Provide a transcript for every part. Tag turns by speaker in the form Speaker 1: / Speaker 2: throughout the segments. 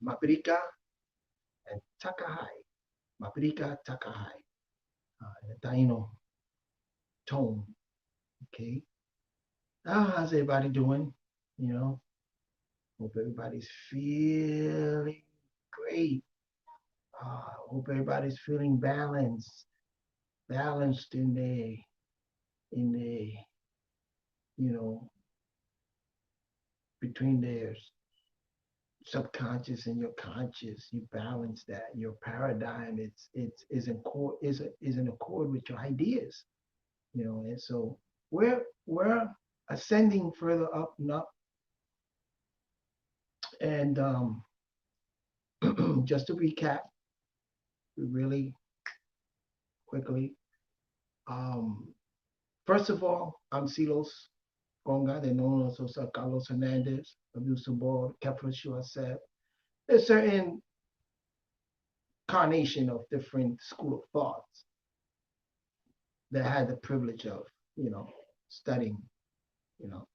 Speaker 1: Mabrika and Takahai. Mabrika Takahai. The Taino tone. Okay. How's everybody doing? You know, hope everybody's feeling great. Hope everybody's feeling balanced in the you know between their subconscious and your conscious. You balance that. Your paradigm it's is in accord with your ideas. And so we're ascending further up and up. And just to recap, really quickly. Um, First of all, I'm Silos Gonga, they're known also as Carlos Hernandez, Abdul Board, Kepler Shuasep. There's certain carnation of different school of thoughts that I had the privilege of, studying, you know.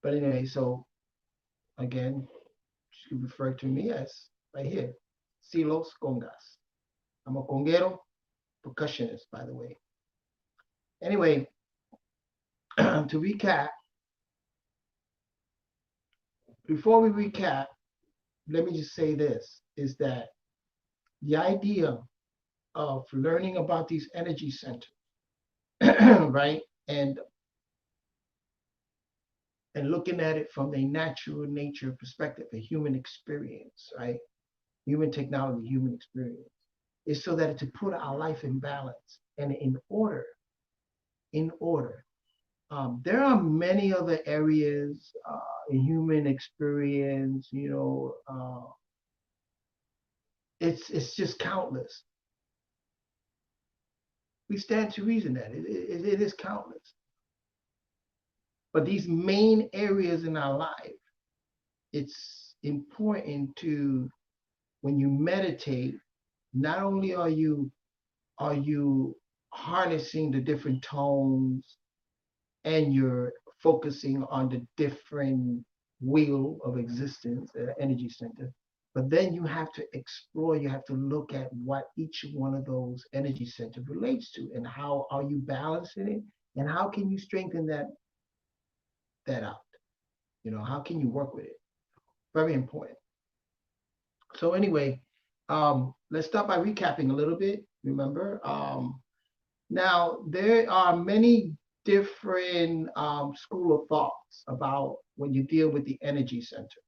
Speaker 1: But anyway, so again, you refer to me as right here, Silos Gongas. I'm a conguero percussionist, by the way. Anyway, to recap, before we recap, let me just say this is that the idea of learning about these energy centers, right? And looking at it from a natural nature perspective, a human experience, right? Human technology, human experience, is so that to put our life in balance and in order. In order. There are many other areas in human experience, it's just countless. We stand to reason that it is countless. But these main areas in our life, it's important to, when you meditate, not only are you harnessing the different tones and you're focusing on the different wheel of existence, energy center, but then you have to explore, you have to look at what each one of those energy centers relates to and how are you balancing it and how can you strengthen that out. How can you work with it? Very important. So anyway, let's start by recapping a little bit. Remember, now there are many different school of thoughts about when you deal with the energy center.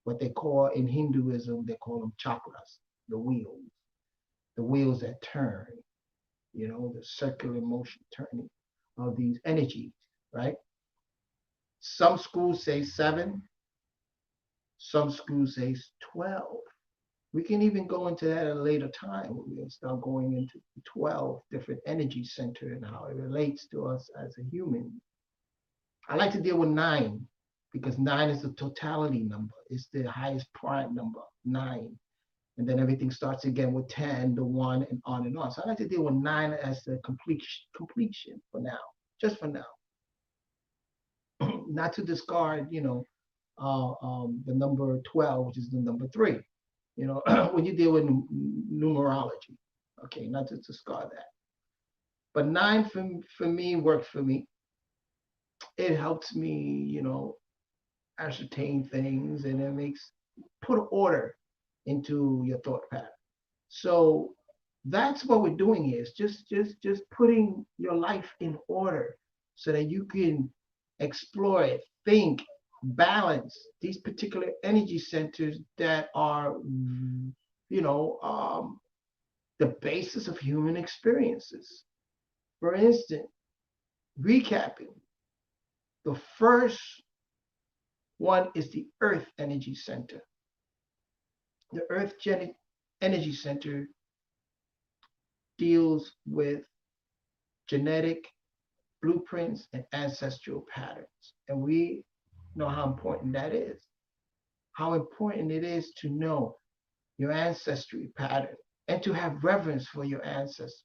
Speaker 1: What they call in Hinduism, they call them chakras, the wheels that turn. The circular motion turning of these energies, right? Some schools say 7, some schools say 12. We can even go into that at a later time. We'll start going into 12 different energy center and how it relates to us as a human. I like to deal with 9 because 9 is the totality number. It's the highest prime number, 9. And then everything starts again with 10, the 1, and on and on. So I like to deal with 9 as the completion for now, just for now. Not to discard, the number 12, which is the number 3. When you deal with numerology, okay, not to discard that. But 9 for me works for me. It helps me, ascertain things and it makes put order into your thought pattern. So that's what we're doing here. Is just putting your life in order so that you can explore it, think, balance these particular energy centers that are, the basis of human experiences. For instance, recapping, the first one is the Earth Energy Center. The Earth Energy Center deals with genetic blueprints and ancestral patterns. And we know how important that is. How important it is to know your ancestry pattern and to have reverence for your ancestors.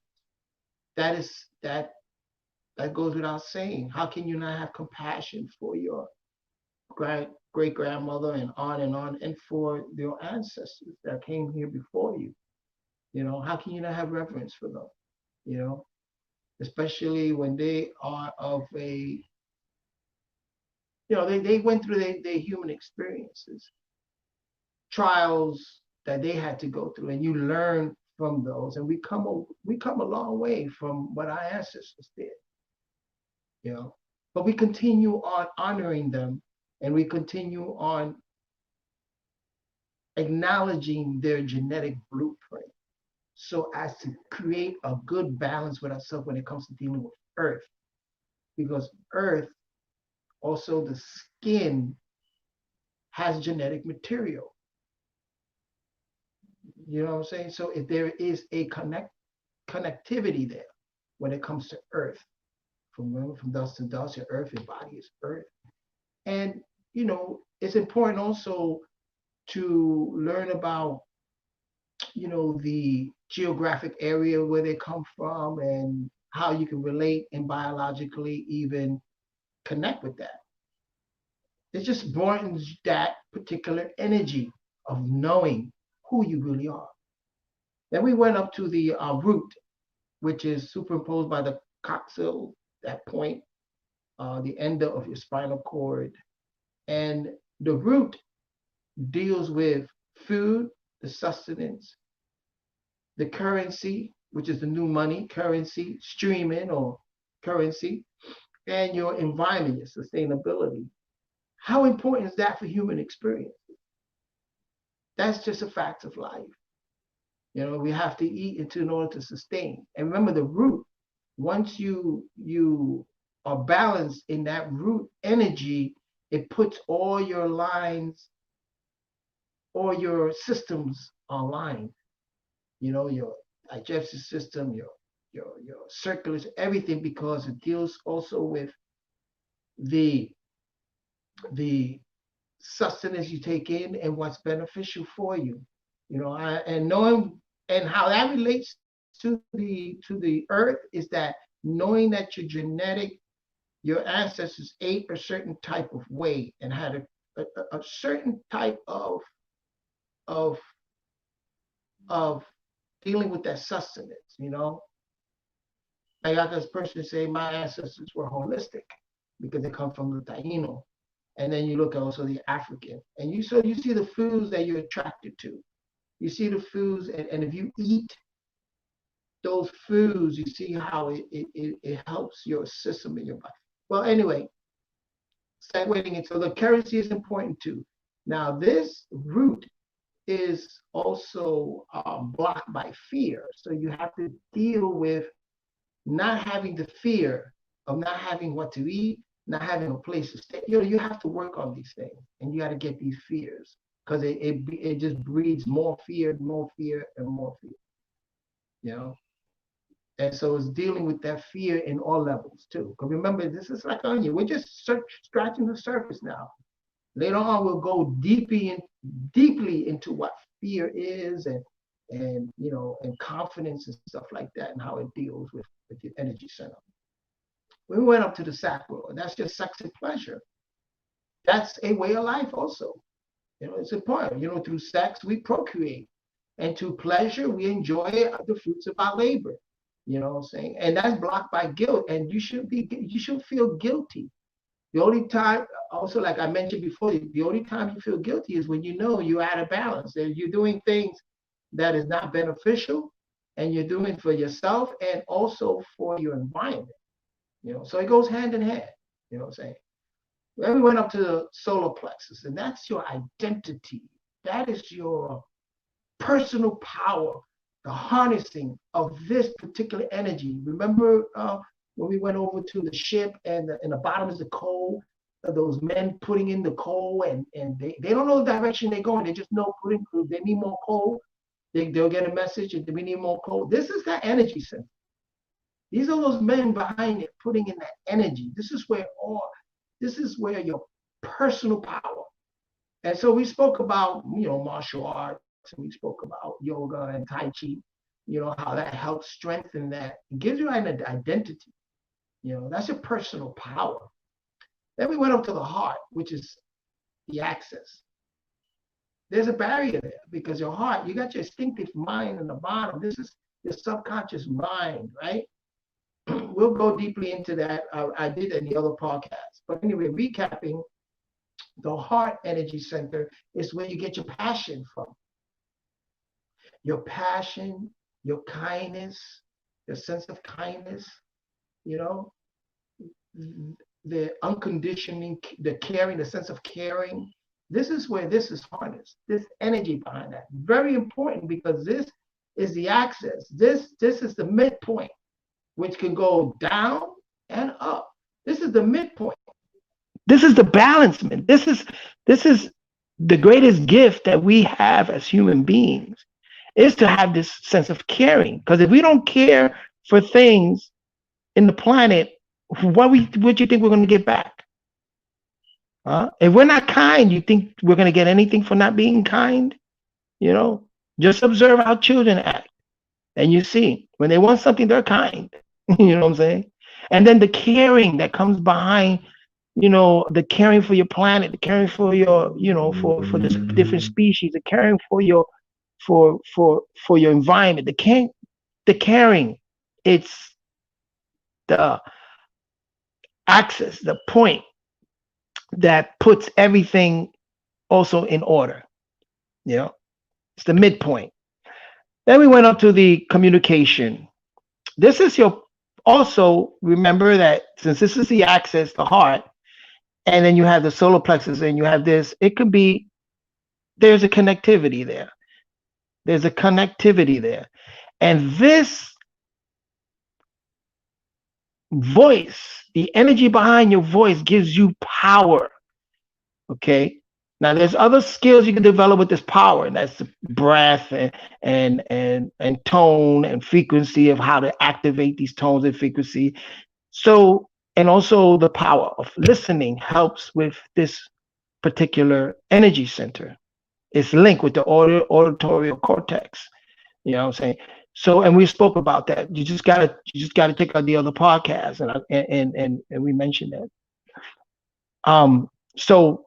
Speaker 1: That That goes without saying. How can you not have compassion for your great grandmother and on, and for your ancestors that came here before you? You know, how can you not have reverence for them? You know, especially when they are of a, you know, they went through their human experiences, trials that they had to go through, and you learn from those. And we come a long way from what our ancestors did, you know. But we continue on honoring them, and we continue on acknowledging their genetic blueprint so as to create a good balance with ourselves when it comes to dealing with earth. Because earth, also the skin, has genetic material. You know what I'm saying? So if there is a connectivity there when it comes to earth, from dust to dust, your earth, your body is earth. And you know, it's important also to learn about, you know, the geographic area where they come from and how you can relate and biologically even connect with that. It just broadens that particular energy of knowing who you really are. Then we went up to the root, which is superimposed by the coxil, that point, the end of your spinal cord. And the root deals with food, the sustenance, the currency, which is the new money, currency, streaming or currency, and your environment, your sustainability. How important is that for human experience? That's just a fact of life. You know, we have to eat in order to sustain. And remember the root, once you are balanced in that root energy, it puts all your lines, all your systems online. You know, your digestive system, your circular, everything, because it deals also with the sustenance you take in and what's beneficial for you. You know, and knowing and how that relates to the earth is that knowing that your genetic, your ancestors ate a certain type of way and had a certain type of of dealing with that sustenance, you know. I got this person say my ancestors were holistic because they come from the Taino. And then you look also the African. And you see the foods that you're attracted to. You see the foods, and if you eat those foods, you see how it helps your system in your body. Well, anyway, segueing it. So the currency is important too. Now, this root is also blocked by fear. So you have to deal with not having the fear of not having what to eat, not having a place to stay. You know, you have to work on these things, and you got to get these fears, because it just breeds more fear, and more fear. You know, and so it's dealing with that fear in all levels too. Because remember, this is like onion. We're just scratching the surface now. Later on, we'll go deeply into what fear is, and you know, and confidence and stuff like that, and how it deals with the energy center. We went up to the sacral, and that's just sex and pleasure. That's a way of life also. You know, it's important. You know, through sex we procreate, and through pleasure we enjoy the fruits of our labor. You know what I'm saying? And that's blocked by guilt, and you should feel guilty. The only time, also like I mentioned before, the only time you feel guilty is when you know you're out of balance, that you're doing things that is not beneficial, and you're doing for yourself and also for your environment. You know, so it goes hand in hand. You know what I'm saying? Then we went up to the solar plexus, and that's your identity. That is your personal power, the harnessing of this particular energy. Remember when we went over to the ship, and in the bottom is the coal, those men putting in the coal, and they don't know the direction they're going. They just know they need more coal. They'll get a message, and we need more coal. This is that energy center. These are those men behind it, putting in that energy. This is where your personal power. And so we spoke about, you know, martial arts, and we spoke about yoga and Tai Chi, you know, how that helps strengthen that. It gives you an identity. That's your personal power. Then we went up to the heart, which is the axis. There's a barrier there because your heart, you got your instinctive mind in the bottom. This is your subconscious mind, right? We'll go deeply into that. I did in the other podcast. But anyway, recapping, the heart energy center is where you get your passion from. Your passion, your kindness, your sense of kindness, you know, the unconditioning, the caring, the sense of caring. This is where this is harnessed, this energy behind that. Very important because this is the axis. This is the midpoint, which can go down and up. This is the midpoint. This is the balancement. This is the greatest gift that we have as human beings is to have this sense of caring. Because if we don't care for things in the planet, what do you think we're going to get back? If we're not kind, you think we're going to get anything for not being kind? Just observe how children act. And you see, when they want something, they're kind. You know what I'm saying? And then the caring that comes behind, the caring for your planet, the caring for your, for the different species, the caring for your your environment, the caring, it's the axis, the point that puts everything also in order. It's the midpoint. Then we went up to the communication. This is also remember that since this is the axis, the heart, and then you have the solar plexus and you have this, there's a connectivity there. There's a connectivity there. And this voice, the energy behind your voice gives you power. Okay. Now there's other skills you can develop with this power, and that's the breath and tone and frequency of how to activate these tones and frequency. So, and also the power of listening helps with this particular energy center. It's linked with the auditory cortex. You know what I'm saying? So, and we spoke about that. You just gotta check out the other podcast, and we mentioned that. So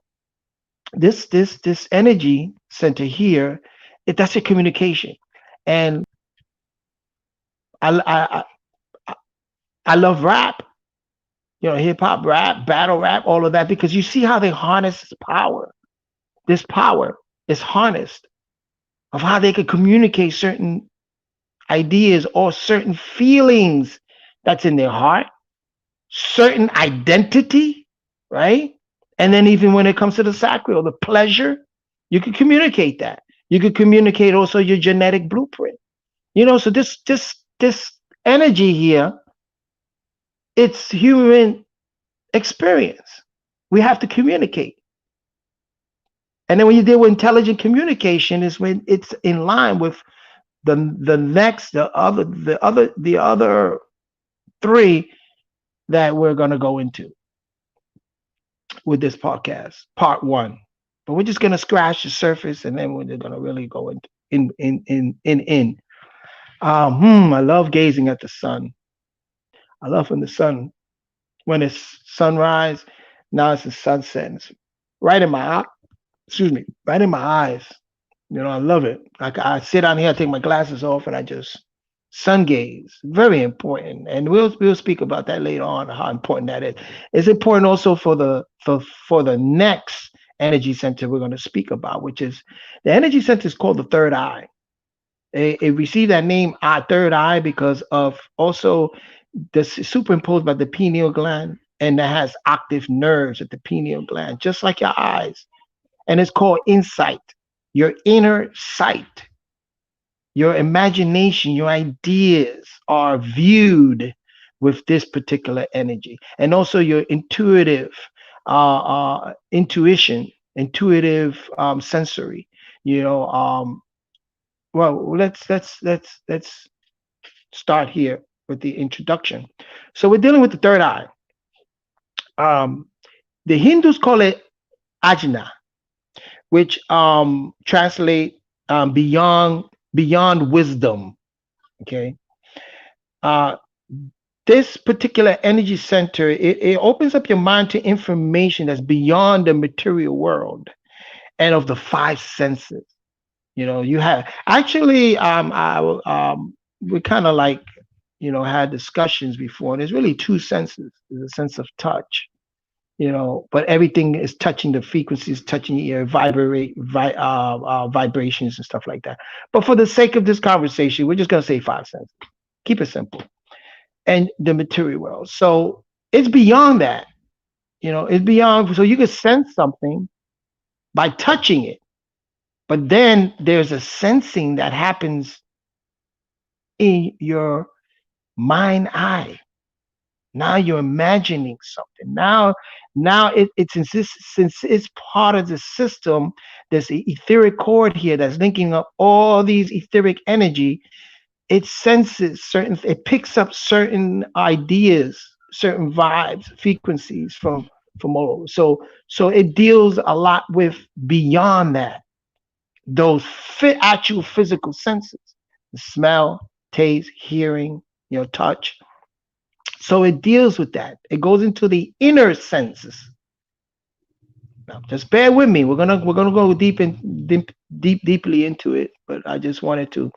Speaker 1: this energy center here, that's a communication, and I love rap, hip hop, rap, battle rap, all of that, because you see how they harness this power. This power is harnessed of how they could communicate certain ideas or certain feelings that's in their heart, certain identity, right? And then even when it comes to the sacral, the pleasure, you can communicate that. You could communicate also your genetic blueprint. So this energy here, it's human experience. We have to communicate. And then when you deal with intelligent communication is when it's in line with the other three that we're going to go into with this podcast, part one. But we're just going to scratch the surface, and then we're going to really go in. I love gazing at the sun. I love when the sun, when it's sunrise, now it's the sunset. It's right in my eyes. I love it. Like I sit down here, I take my glasses off, and I just sun gaze. Very important, and we'll speak about that later on. How important that is. It's important also for the next energy center we're going to speak about, which is the energy center is called the third eye. It received that name, third eye, because of also this superimposed by the pineal gland, and that has octave nerves at the pineal gland, just like your eyes, and it's called insight. Your inner sight, your imagination, your ideas are viewed with this particular energy, and also your intuitive intuition, intuitive sensory. Well, let's start here with the introduction. So we're dealing with the third eye. The Hindus call it ajna, which translate beyond wisdom. Okay. this particular energy center, it opens up your mind to information that's beyond the material world and of the five senses. You know, you have actually, we kind of like, had discussions before, and there's really two senses. There's a sense of touch, but everything is touching the frequencies, touching your ear, vibrations and stuff like that. But for the sake of this conversation, we're just gonna say five senses. Keep it simple. And the material world. So it's beyond that. It's beyond. So you can sense something by touching it, but then there's a sensing that happens in your mind eye. Now you're imagining something. Now since it's part of the system. There's an etheric cord here that's linking up all these etheric energy. It senses it picks up certain ideas, certain vibes, frequencies from all over. So it deals a lot with beyond that, those actual physical senses, the smell, taste, hearing, touch. So it deals with that. It goes into the inner senses. Now, just bear with me. We're gonna go deeply into it, but I just wanted to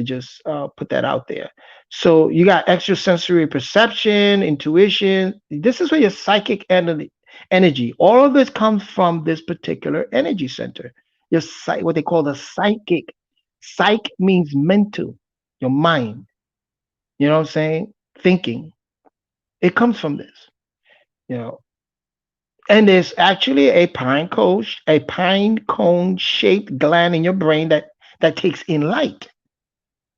Speaker 1: just put that out there. So you got extrasensory perception, intuition. This is where your psychic energy. All of this comes from this particular energy center. Your what they call the psychic. Psych means mental, your mind. You know what I'm saying? Thinking. It comes from this. You know, and there's actually a pine cone shaped gland in your brain that takes in light.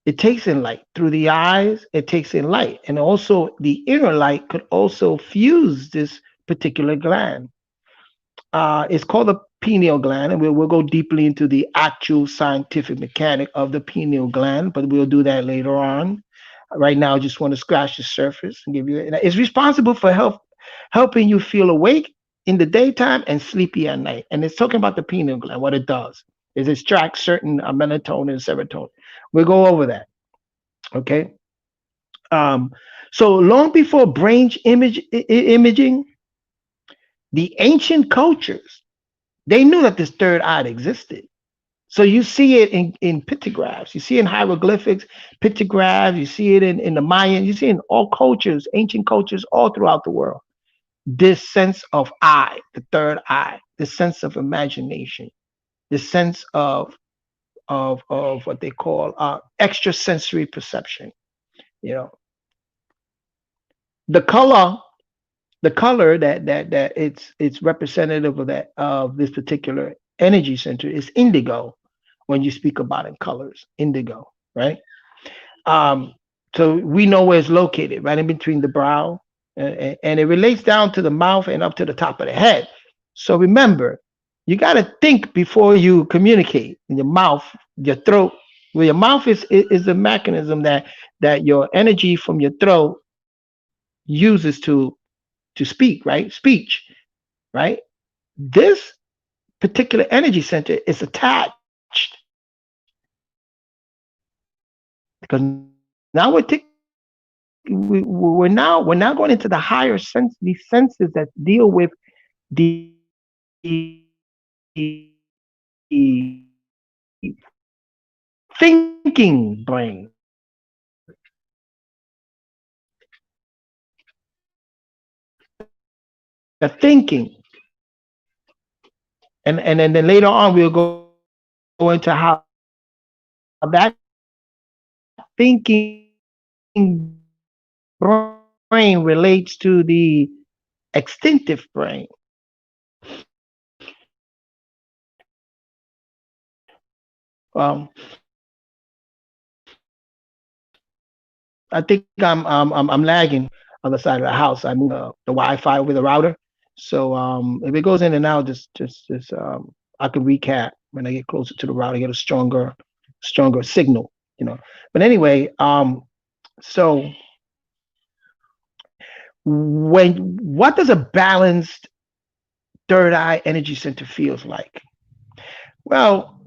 Speaker 1: It takes in light through the eyes. It takes in light, and also the inner light could also fuse this particular gland. It's called the pineal gland, and we'll go deeply into the actual scientific mechanic of the pineal gland, but we'll do that later on. Right now, I just want to scratch the surface and give you. It's responsible for helping you feel awake in the daytime and sleepy at night. And it's talking about the pineal gland. What it does is extract certain melatonin and serotonin. We'll go over that. Okay. So long before brain imaging, the ancient cultures, they knew that this third eye existed. So you see it in pictographs, you see it in hieroglyphics, pictographs, you see it in the Mayan, you see it in all cultures, ancient cultures all throughout the world. This sense of eye, the third eye, this sense of imagination, this sense of what they call extrasensory perception. You know, the color, that it's representative of this particular energy center is indigo. When you speak about in colors, indigo, right? Um, so we know where it's located, right in between the brow, and it relates down to the mouth and up to the top of the head. So remember, you got to think before you communicate. In your mouth, your throat. Well, your mouth is the mechanism that your energy from your throat uses to speak, right? Speech, right? This particular energy center is attached because now we're now going into the higher sense, these senses that deal with the thinking brain. The thinking. And then later on we'll go into how that thinking brain relates to the extinctive brain. Um, I think I'm lagging on the side of the house. I moved the Wi-Fi with the router, so if it goes in and out, just I can recap when I get closer to the router, get a stronger signal. But anyway, so what does a balanced third eye energy center feels like? Well,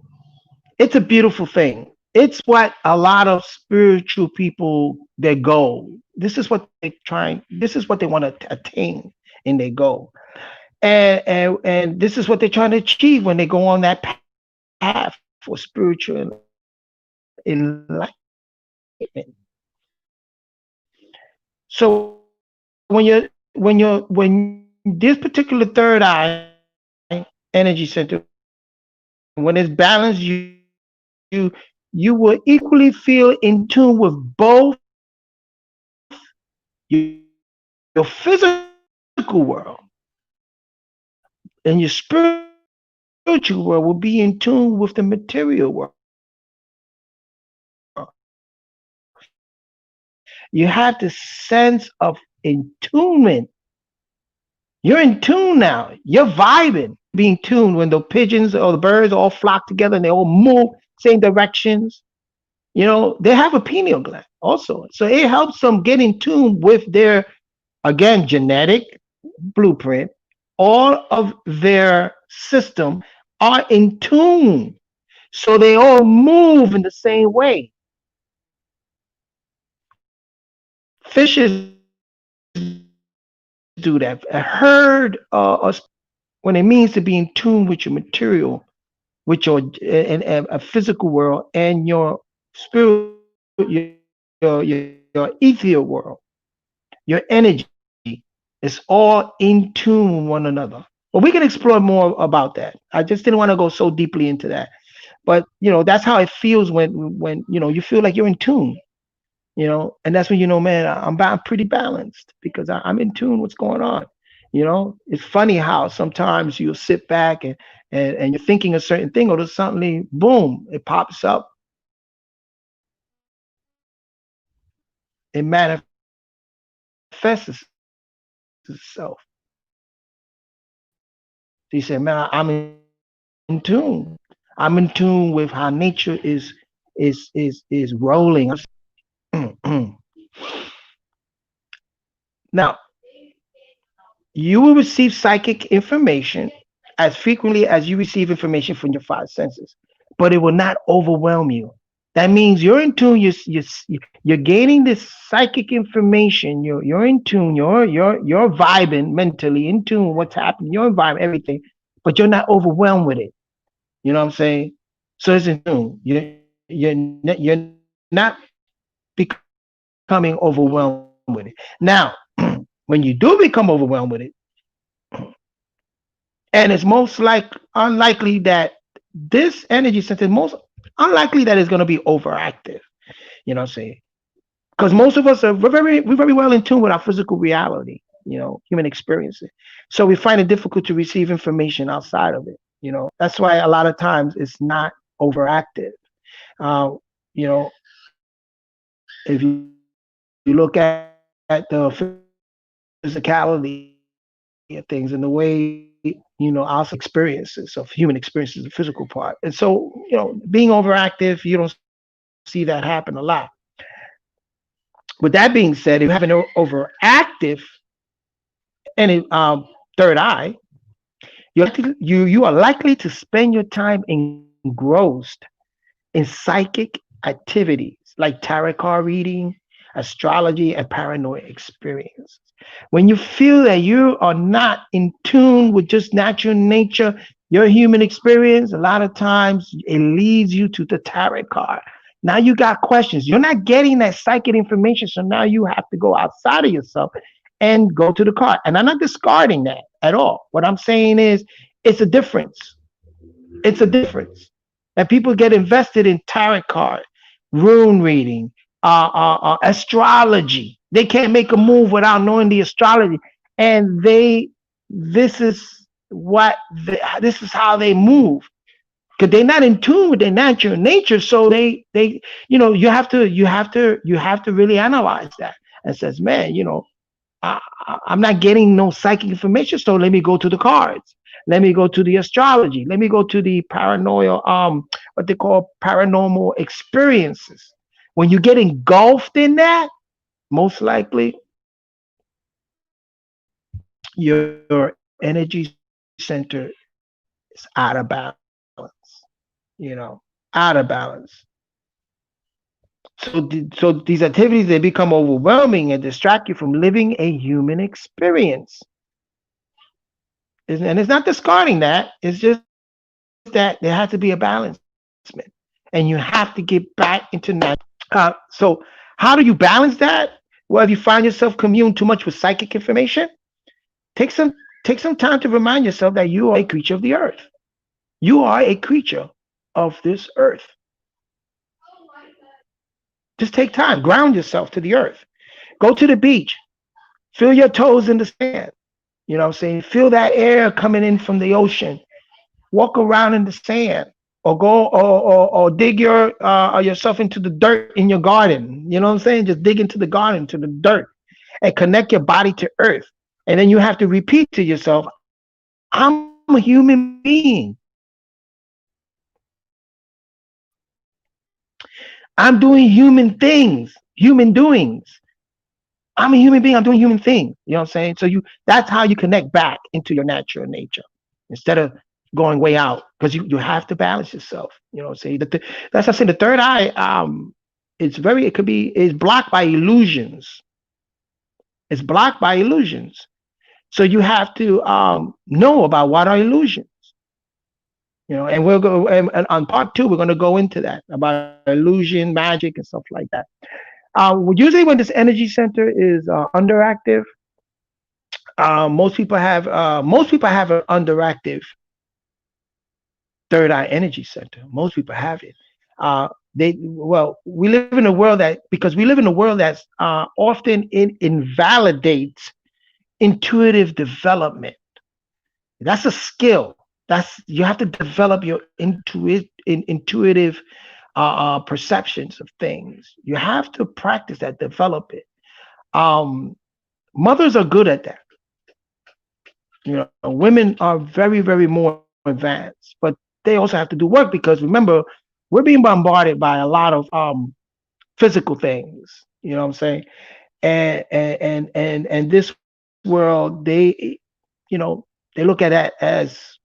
Speaker 1: it's a beautiful thing. It's what a lot of spiritual people, their goal. This is what they trying. This is what they want to attain in their goal, and this is what they're trying to achieve when they go on that path for spiritual enlightenment. So when this particular third eye energy center, when it's balanced, you you will equally feel in tune with both your physical world and your spiritual world will be in tune with the material world. You have this sense of attunement. You're in tune now. You're vibing, being tuned when the pigeons or the birds all flock together and they all move same directions. They have a pineal gland also. So it helps them get in tune with their, again, genetic blueprint. All of their system are in tune. So they all move in the same way. Fishes do that. A herd, when it means to be in tune with your material, with your and a physical world and your spirit, your ethereal world, your energy is all in tune with one another. But we can explore more about that. I just didn't want to go so deeply into that. But that's how it feels when you feel like you're in tune. And that's when man, I'm pretty balanced because I'm in tune what's going on. It's funny how sometimes you'll sit back and you're thinking a certain thing, or suddenly, boom, it pops up. It manifests itself. So you say, man, I'm in tune. I'm in tune with how nature is rolling. Now, you will receive psychic information as frequently as you receive information from your five senses, but it will not overwhelm you. That means you're in tune. You're gaining this psychic information. You're in tune. You're vibing mentally in tune with what's happening. Your environment, everything, but you're not overwhelmed with it. You know what I'm saying? So it's in tune. You're not becoming overwhelmed with it. Now, when you do become overwhelmed with it, and it's most unlikely that this energy center is most unlikely that it's going to be overactive. You know what I'm saying? Because most of us we're very well in tune with our physical reality, human experiences. So we find it difficult to receive information outside of it. That's why a lot of times it's not overactive. Uh, you know, if you look at the physicality of things and the way our experiences of human experiences, the physical part, and so being overactive, you don't see that happen a lot. With that being said, if you have an overactive any third eye, you are likely to spend your time engrossed in psychic activities like tarot card reading, astrology, and paranoid experience. When you feel that you are not in tune with just natural nature, your human experience, a lot of times it leads you to the tarot card. Now you got questions. You're not getting that psychic information, so now you have to go outside of yourself and go to the card. And I'm not discarding that at all. What I'm saying is it's a difference. It's a difference. And people get invested in tarot card, rune reading, astrology. They can't make a move without knowing the astrology, and this is this is how they move because they're not in tune with their natural nature. So they you have to really analyze that and says, man, I'm not getting no psychic information, so let me go to the cards. Let me go to the astrology. Let me go to the paranoia, what they call paranormal experiences. When you get engulfed in that, most likely your energy center is out of balance. You know, out of balance. So these activities, they become overwhelming and distract you from living a human experience. And it's not discarding that. It's just that there has to be a balancement, and you have to get back into natural. So how do you balance that? Well, if you find yourself commune too much with psychic information, take some take some time to remind yourself that you are a creature of the earth. You are a creature of this earth. Just take time, ground yourself to the earth. Go to the beach, feel your toes in the sand. You know what I'm saying? Feel that air coming in from the ocean. Walk around in the sand, or go or dig yourself into the dirt in your garden. You know what I'm saying? Just dig into the garden, to the dirt, and connect your body to earth. And then you have to repeat to yourself, I'm a human being. I'm doing human things, human doings. I'm a human being. I'm doing human things. You know what I'm saying? So that's how you connect back into your natural nature instead of going way out, because you have to balance yourself. You know what I'm saying? That's what I say. The third eye, it could be, is blocked by illusions. It's blocked by illusions. So you have to know about what are illusions. You know, and we'll go, and on part two, we're going to go into that about illusion, magic, and stuff like that. Usually, when this energy center is underactive, most people have an underactive third eye energy center. Most people have it. We live in a world because we live in a world that's often invalidates intuitive development. That's a skill. You have to develop your intuitive perceptions of things. You have to practice that, develop it. Mothers are good at that. You know, women are very, very more advanced, but they also have to do work, because remember, we're being bombarded by a lot of physical things. You know what I'm saying? And this world, you know, they look at that as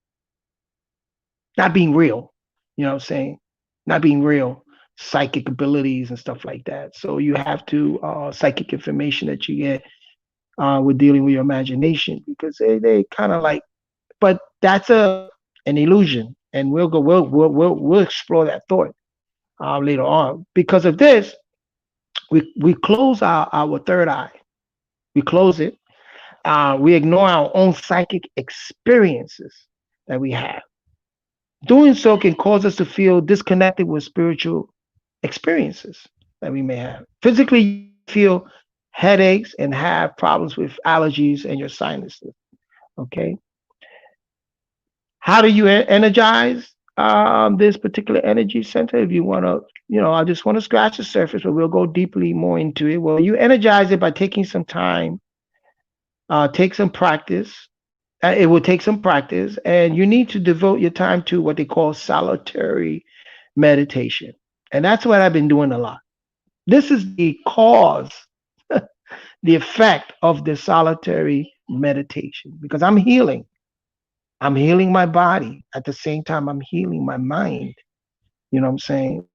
Speaker 1: not being real. You know what I'm saying? Not being real, psychic abilities and stuff like that. So you have to psychic information that you get with dealing with your imagination, because they kind of like, but that's an illusion, and we'll explore that thought later on. Because of this, we close our third eye. We close it. We ignore our own psychic experiences that we have. Doing so can cause us to feel disconnected with spiritual experiences that we may have. Physically, you feel headaches and have problems with allergies and your sinuses. Okay. How do you energize this particular energy center? If you want to, I just want to scratch the surface, but we'll go deeply more into it. Well, you energize it by taking some time, take some practice. It will take some practice, and you need to devote your time to what they call solitary meditation. And that's what I've been doing a lot. This is the cause, the effect of the solitary meditation, because I'm healing. I'm healing my body. At the same time, I'm healing my mind. You know what I'm saying?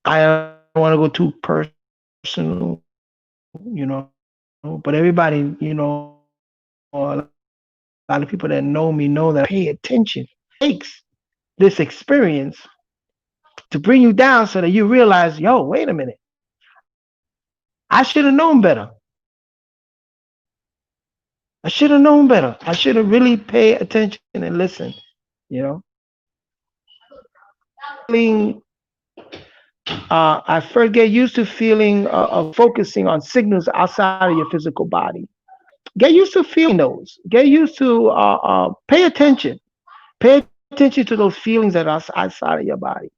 Speaker 1: I don't want to go too personal, but everybody, a lot of people that know me know that I pay attention. Takes this experience to bring you down so that you realize, yo, wait a minute. I should have known better. I should have known better. I should have really paid attention and listened, you know. Feeling, I first get used to feeling of focusing on signals outside of your physical body. Get used to feeling those. Get used to pay attention. Pay attention to those feelings that are outside of your body.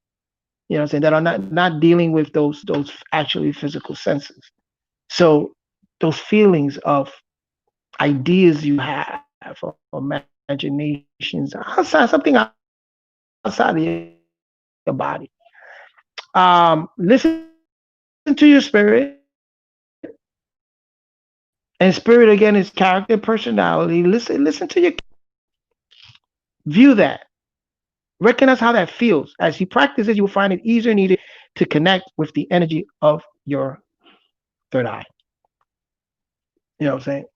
Speaker 1: You know what I'm saying? That are not dealing with those actually physical senses. So those feelings of ideas you have, or imaginations outside of your body. Listen to your spirit, and spirit again is character, personality. Listen to your view that. Recognize how that feels. As you practice it, you will find it easier and easier to connect with the energy of your third eye. You know what I'm saying?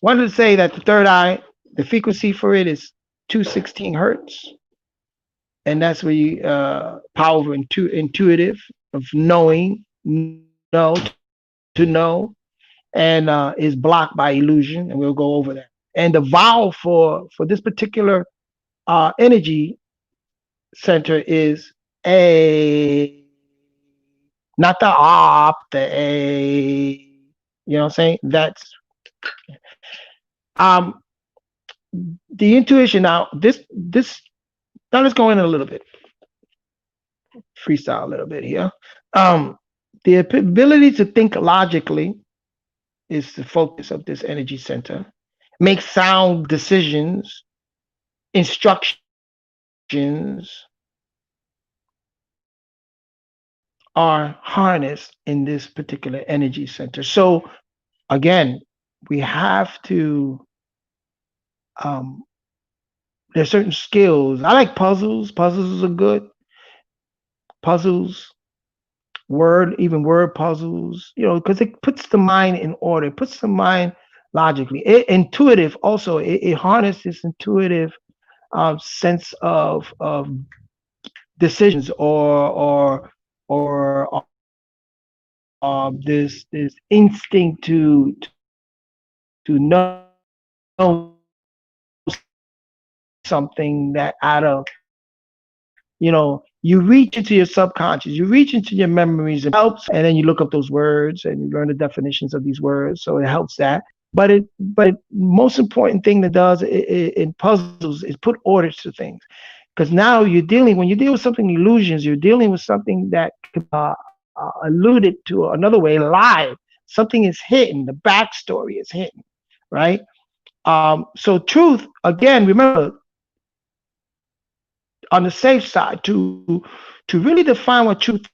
Speaker 1: Wanted to say that the third eye, the frequency for it is 216 hertz, and that's where you power intuitive of knowing, know to know, and is blocked by illusion, and we'll go over that. And the vowel for this particular energy center is a, not the op, the a. You know what I'm saying? That's um the intuition. Now this now let's go in a little bit, freestyle a little bit here. Um, the ability to think logically is the focus of this energy center. Make sound decisions, instructions are harnessed in this particular energy center. So again, we have to there's certain skills. I like puzzles. Puzzles are good. Puzzles, even word puzzles, because it puts the mind in order. It puts the mind logically. Intuitive also. It harnesses intuitive sense of decisions or this instinct to know something that out of you reach into your subconscious, you reach into your memories. It helps, and then you look up those words and you learn the definitions of these words, so it helps that. But most important thing that does in puzzles is put orders to things, because now when you deal with something illusions, you're dealing with something that alluded to another way, live. Something is hidden, the backstory is hidden, right? So truth, again, remember, on the safe side, to really define what truth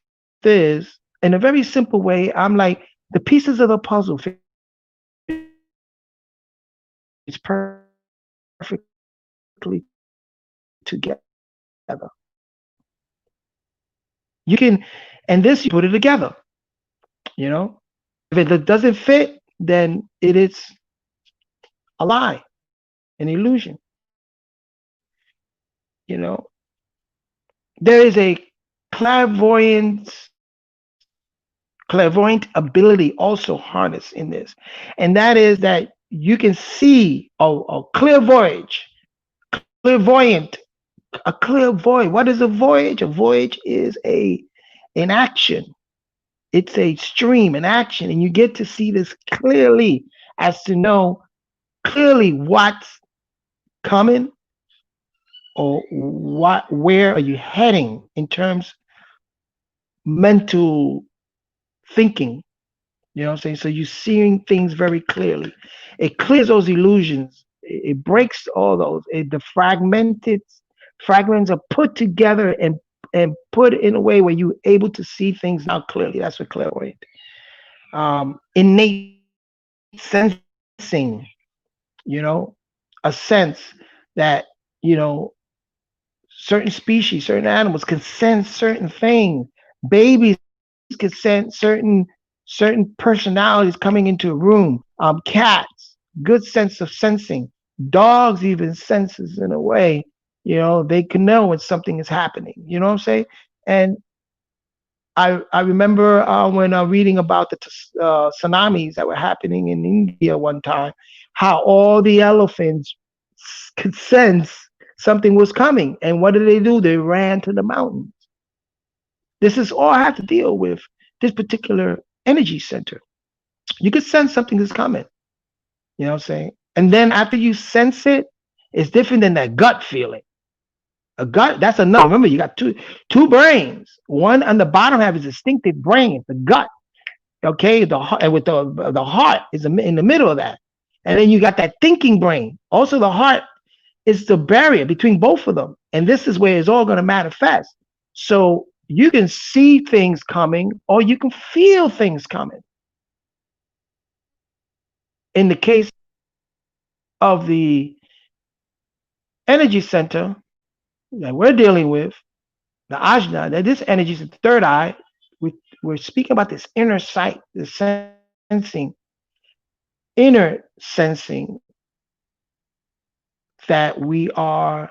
Speaker 1: is in a very simple way, I'm like, the pieces of the puzzle is perfectly together. You can, and this, you put it together. If it doesn't fit, then it is a lie, an illusion. There is a clairvoyant ability also harnessed in this, and that is that you can see a clairvoyant, a clear void. What is a voyage? A voyage is an action. It's a stream, an action, and you get to see this clearly, as to know clearly what's coming, or where are you heading in terms mental thinking. You know what I'm saying? So you're seeing things very clearly. It clears those illusions. It breaks all those. The fragments are put together and put in a way where you're able to see things now clearly. That's what clairvoyant. Innate sensing, a sense that, certain species, certain animals can sense certain things. Babies can sense certain personalities coming into a room. Cats, good sense of sensing. Dogs even senses in a way. They can know when something is happening. You know what I'm saying? And I remember when reading about the tsunamis that were happening in India one time, how all the elephants could sense something was coming. And what did they do? They ran to the mountains. This is all I have to deal with this particular energy center. You can sense something is coming. You know what I'm saying? And then after you sense it, it's different than that gut feeling. A gut, that's another. Remember, you got two brains. One on the bottom half is distinctive brain, the gut. Okay, the heart, and with the heart is in the middle of that. And then you got that thinking brain. Also, the heart is the barrier between both of them. And this is where it's all going to manifest. So you can see things coming, or you can feel things coming. In the case of the energy center, that we're dealing with, the ajna, that this energy is the third eye. We're speaking about this inner sight, the sensing, inner sensing that we are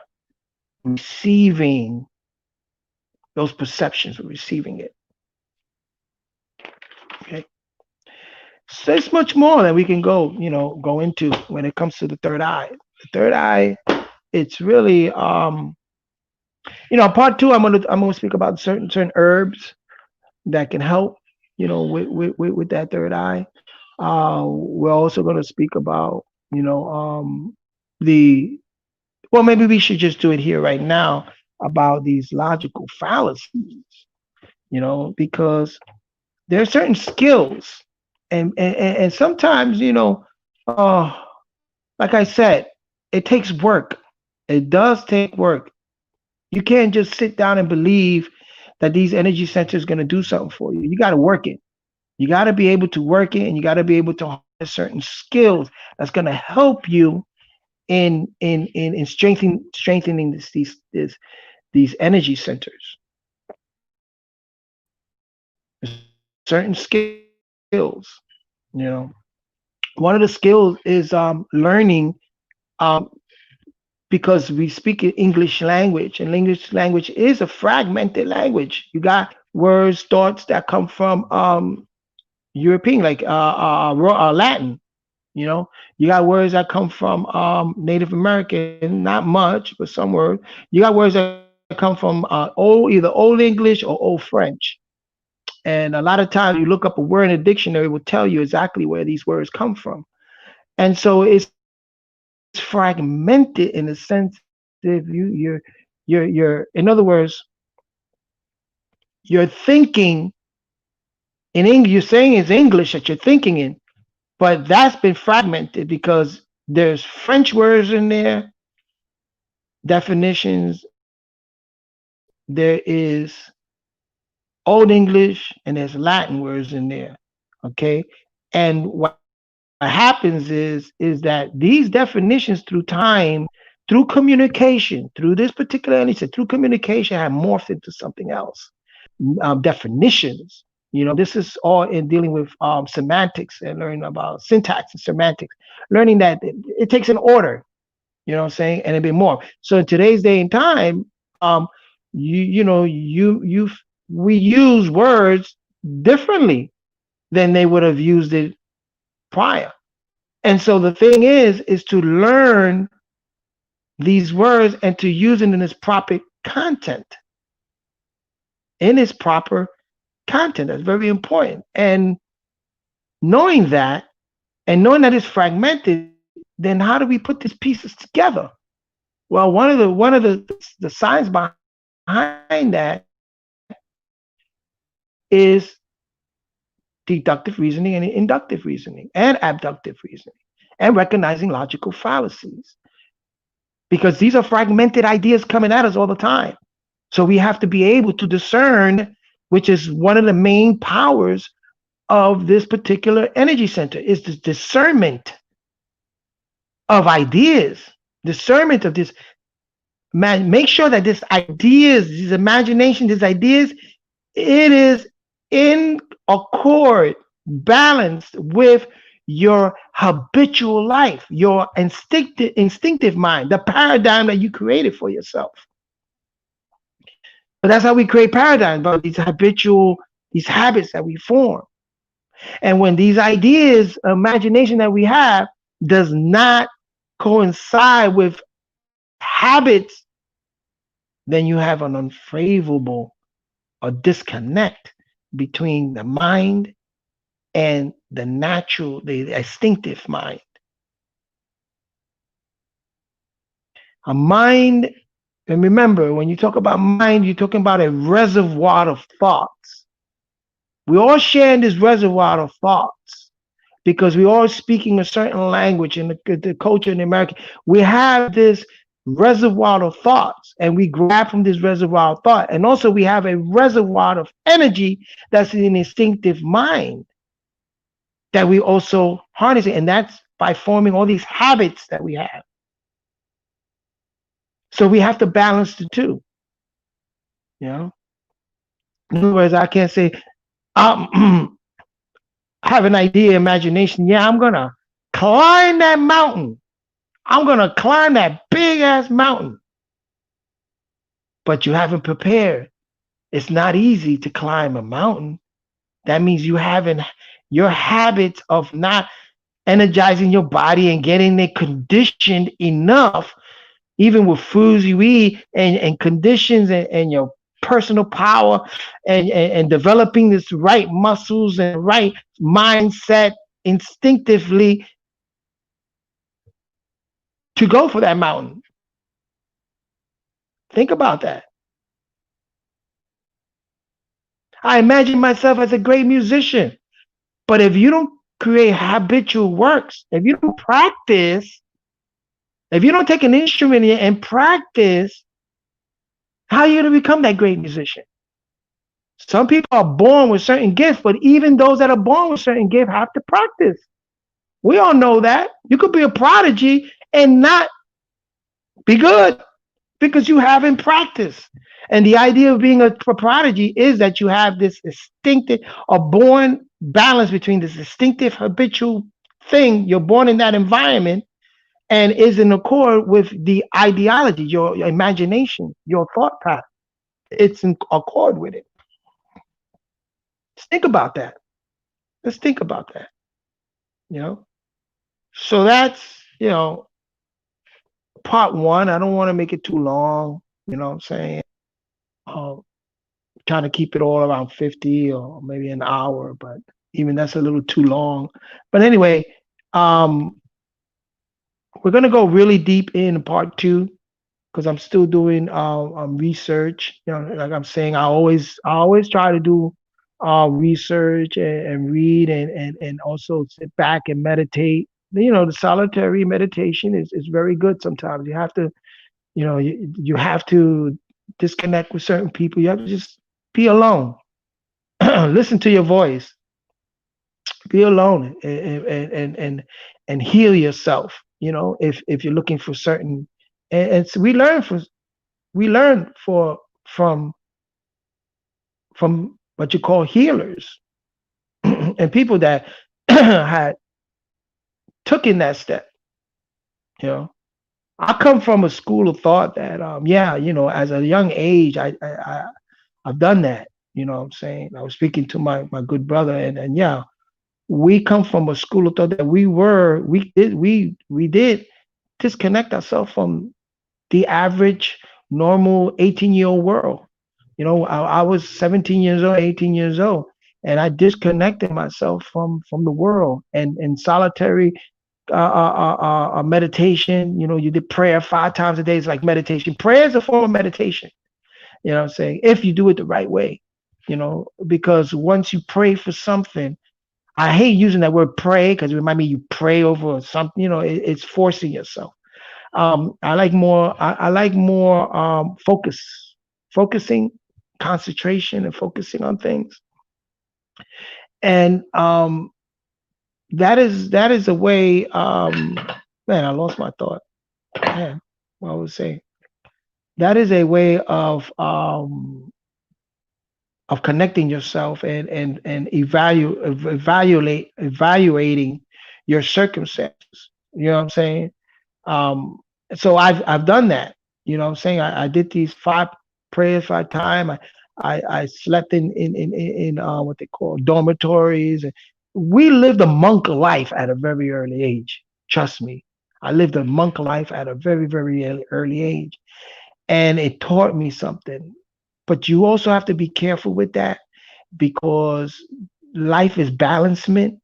Speaker 1: receiving those perceptions, we're receiving it. Okay. So there's much more that we can go into when it comes to the third eye. The third eye, it's really part two, I'm gonna speak about certain herbs that can help, with that third eye. We're also gonna speak about, the well, maybe we should just do it here right now about these logical fallacies, because there are certain skills, and sometimes, uh, like I said, it takes work. It does take work. You can't just sit down and believe that these energy centers going to do something for you. You got to work it. You got to be able to work it, and you got to be able to harness certain skills that's going to help you in strengthening these energy centers. Certain skills, you know. One of the skills is learning, um, because we speak English language, and English language is a fragmented language. You got words, thoughts that come from European, like Latin. You got words that come from Native American, not much, but some words. You got words that come from either Old English or Old French. And a lot of times, you look up a word in a dictionary, it will tell you exactly where these words come from. And so it's fragmented in the sense that if in other words, you're thinking in English, you're saying it's English that you're thinking in, but that's been fragmented because there's French words in there, definitions, there is Old English, and there's Latin words in there. Okay. And what happens is that these definitions through time, through communication, through this particular entity, through communication, have morphed into something else. Definitions. This is all in dealing with semantics and learning about syntax and semantics, learning that it takes an order, you know what I'm saying, and a bit more. So in today's day and time, you know, you we use words differently than they would have used it prior. And so the thing is to learn these words and to use it in its proper content. In its proper content. That's very important. And knowing that, and knowing that it's fragmented, then how do we put these pieces together? Well, one of the science behind that is deductive reasoning and inductive reasoning and abductive reasoning and recognizing logical fallacies, because these are fragmented ideas coming at us all the time. So we have to be able to discern, which is one of the main powers of this particular energy center, is the discernment of ideas, discernment of this. Man, make sure that this ideas, these imagination, these ideas, it is in accord, balanced with your habitual life, your instinctive mind, the paradigm that you created for yourself. But that's how we create paradigms, but these habits that we form. And when these ideas, imagination that we have does not coincide with habits, then you have an unfavorable or disconnect between the mind and the natural, the instinctive mind. A mind, and remember, when you talk about mind, you're talking about a reservoir of thoughts. We all share in this reservoir of thoughts because we all speaking a certain language in the culture in America. We have this reservoir of thoughts, and we grab from this reservoir of thought. And also we have a reservoir of energy that's in an instinctive mind that we also harness it. And that's by forming all these habits that we have. So we have to balance the two. You know, in other words, I can't say um, have an idea, imagination. Yeah, I'm gonna climb that mountain. I'm gonna climb that big ass mountain. But you haven't prepared. It's not easy to climb a mountain. That means you haven't your habits of not energizing your body and getting it conditioned enough, even with foods you eat and conditions and your personal power and developing this right muscles and right mindset instinctively to go for that mountain. Think about that. I imagine myself as a great musician, but if you don't create habitual works, if you don't practice, if you don't take an instrument and practice, how are you going to become that great musician? Some people are born with certain gifts, but even those that are born with certain gifts have to practice. We all know that. You could be a prodigy and not be good because you haven't practiced. And the idea of being a prodigy is that you have this instinctive or born balance between this distinctive habitual thing. You're born in that environment and is in accord with the ideology, your imagination, your thought path. It's in accord with it. Let's think about that. Let's think about that. You know. So that's part one. I don't want to make it too long. You know what I'm saying? Um, Trying to keep it all around 50 or maybe an hour, but even that's a little too long. But anyway, um, we're gonna go really deep in part two because I'm still doing research. You know, like I'm saying, I always try to do research and read and also sit back and meditate. You know, the solitary meditation is very good. Sometimes you have to, you have to disconnect with certain people. You have to just be alone, listen to your voice, be alone, and heal yourself. You know, if you're looking for certain, and so we learn from from what you call healers and people that had taken that step. You know, I come from a school of thought that yeah, as a young age, I've done that. You know what I'm saying? I was speaking to my good brother, and yeah, we come from a school of thought that we did disconnect ourselves from the average normal 18-year-old world. I was 17 years old, 18 years old, and I disconnected myself from the world and solitary meditation. You did prayer 5 times a day. It's like meditation. Prayer is a form of meditation. You know what I'm saying? If you do it the right way, because once you pray for something, I hate using that word pray because it reminds me you pray over something. It's forcing yourself. I like more focusing, concentration, and focusing on things. And that is a way. Man, I lost my thought. Man, what I was saying. That is a way of connecting yourself and evaluating your circumstances. You know what I'm saying? Um, so I've done that. You know what I'm saying? I did these 5 prayers 5 times. I slept in what they call dormitories. We lived a monk life at a very early age. Trust me. I lived a monk life at a very, very early age. And it taught me something. But you also have to be careful with that because life is balancement.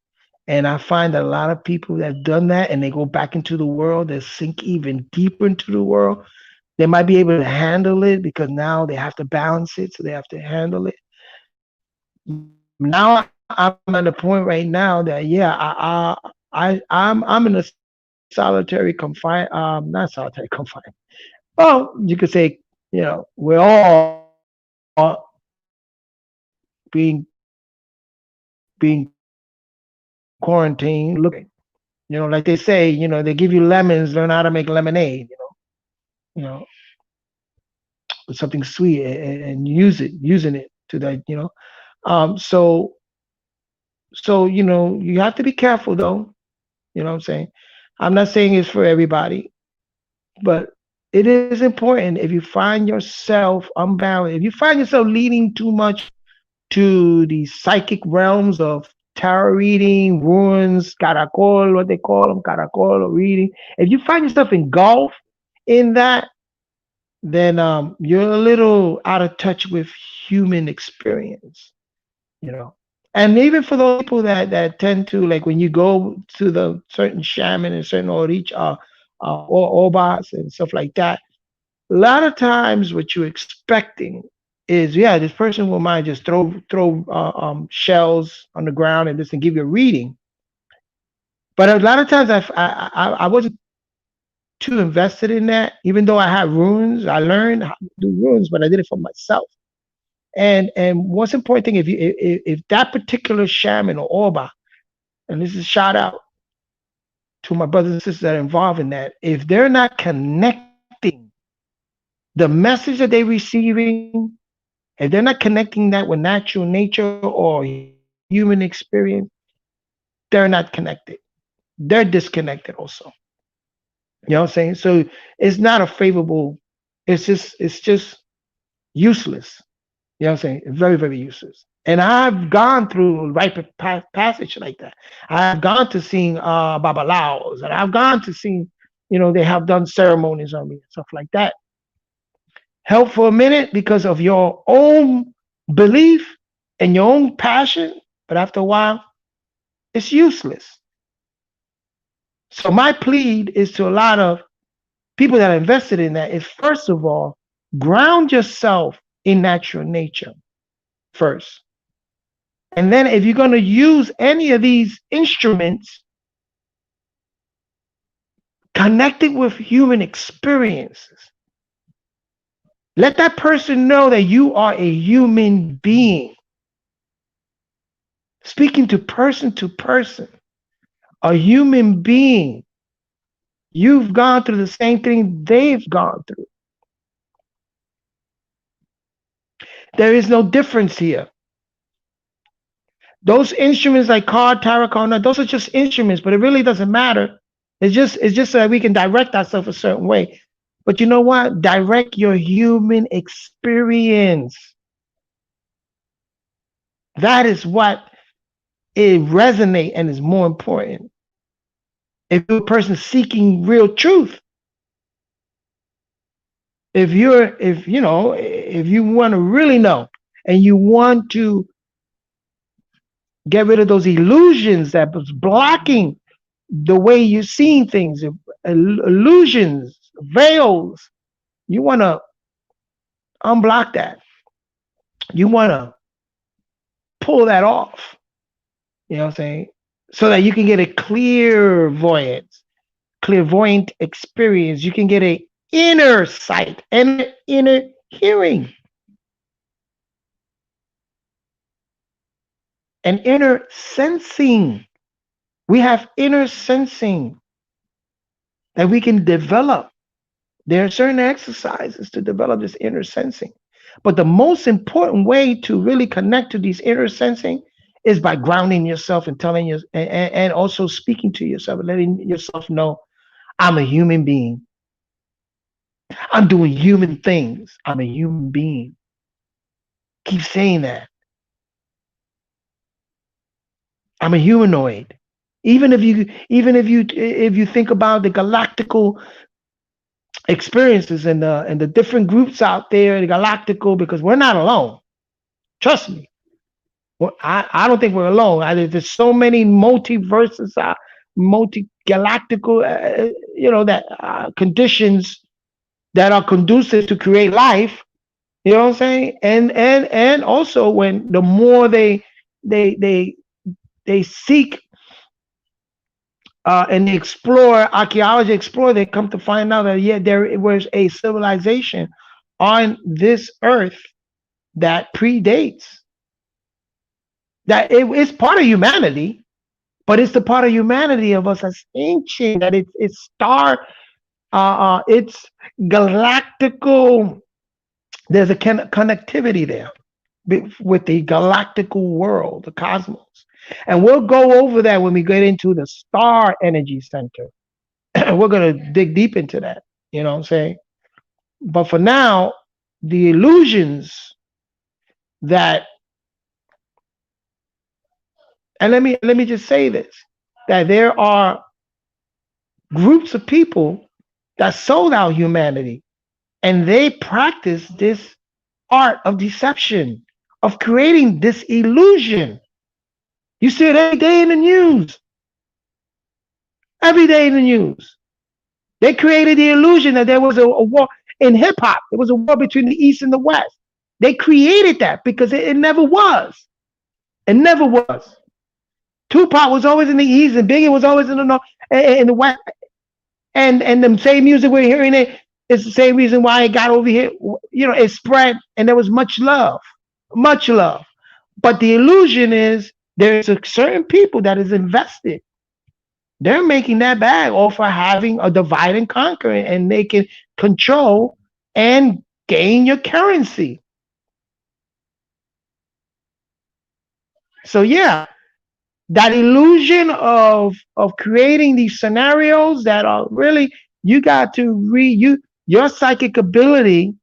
Speaker 1: And I find that a lot of people that have done that and they go back into the world, they sink even deeper into the world. They might be able to handle it because now they have to balance it, so they have to handle it. Now I'm at a point right now that yeah, I'm in a solitary confine, not solitary confine. Well, you could say, we're all being being quarantined. Look, like they say, they give you lemons, learn how to make lemonade. You know, with something sweet and using it to that, so you have to be careful though. You know what I'm saying? I'm not saying it's for everybody, but it is important if you find yourself unbalanced, if you find yourself leaning too much to the psychic realms of tarot reading, runes, caracol, what they call them, caracol or reading. If you find yourself engulfed in that, then you're a little out of touch with human experience, you know. And even for those people that tend to, like, when you go to the certain shaman and certain or obas and stuff like that, a lot of times what you're expecting is, yeah, this person will mind just throw shells on the ground and just and give you a reading. But a lot of times I wasn't too invested in that. Even though I had runes, I learned how to do runes, but I did it for myself. And what's important thing, if that particular shaman or orba, and this is a shout out to my brothers and sisters that are involved in that, if they're not connecting the message that they're receiving, if they're not connecting that with natural nature or human experience, they're not connected. They're disconnected also. You know what I'm saying? So it's not a favorable, it's just useless. You know what I'm saying? Very, very useless. And I've gone through rite of passage like that. I've gone to seeing babalaos, and I've gone to see, they have done ceremonies on me and stuff like that. Help for a minute because of your own belief and your own passion, but after a while, it's useless. So my plea is to a lot of people that are invested in that is, first of all, ground yourself in natural nature first. And then if you're going to use any of these instruments, connect it with human experiences. Let that person know that you are a human being. Speaking to person, a human being. You've gone through the same thing they've gone through. There is no difference here. Those instruments like card, tarot card, those are just instruments, but it really doesn't matter. It's just so that we can direct ourselves a certain way. But you know what? Direct your human experience. That is what it resonates and is more important. If you're a person seeking real truth, if you want to really know and you want to get rid of those illusions that was blocking the way you're seeing things, illusions, veils, you want to unblock that. You want to pull that off. You know what I'm saying? So that you can get a clairvoyant experience. You can get a inner sight and inner hearing. And inner sensing. We have inner sensing that we can develop. There are certain exercises to develop this inner sensing. But the most important way to really connect to these inner sensing is by grounding yourself and telling you, and also speaking to yourself and letting yourself know, I'm a human being. I'm doing human things. I'm a human being. Keep saying that. I'm a humanoid. Even if you think about the galactical experiences and the different groups out there, the galactical, because we're not alone. Trust me. Well, I don't think we're alone. There's so many multiverses, multi-galactical, that conditions that are conducive to create life. You know what I'm saying? And also, when the more they seek and they explore, archaeology explore, they come to find out that, yeah, there was a civilization on this earth that predates, that it's part of humanity, but it's the part of humanity of us as ancient, that it's galactical There's a connectivity there with the galactical world, the cosmos. And we'll go over that when we get into the star energy center. We're going to dig deep into that. You know what I'm saying? But for now, the illusions that, and let me just say this, that there are groups of people that sold out humanity, and they practice this art of deception, of creating this illusion. You see it every day in the news. Every day in the news. They created the illusion that there was a war in hip hop. There was a war between the East and the West. They created that because it never was. It never was. Tupac was always in the East and Biggie was always in the North, in the West. And the same music we're hearing it's the same reason why it got over here. You know, it spread and there was much love. Much love. But the illusion is there's a certain people that is invested. They're making that bag off of having a divide and conquer, and they can control and gain your currency. So yeah, that illusion of creating these scenarios that are really, you got to your psychic ability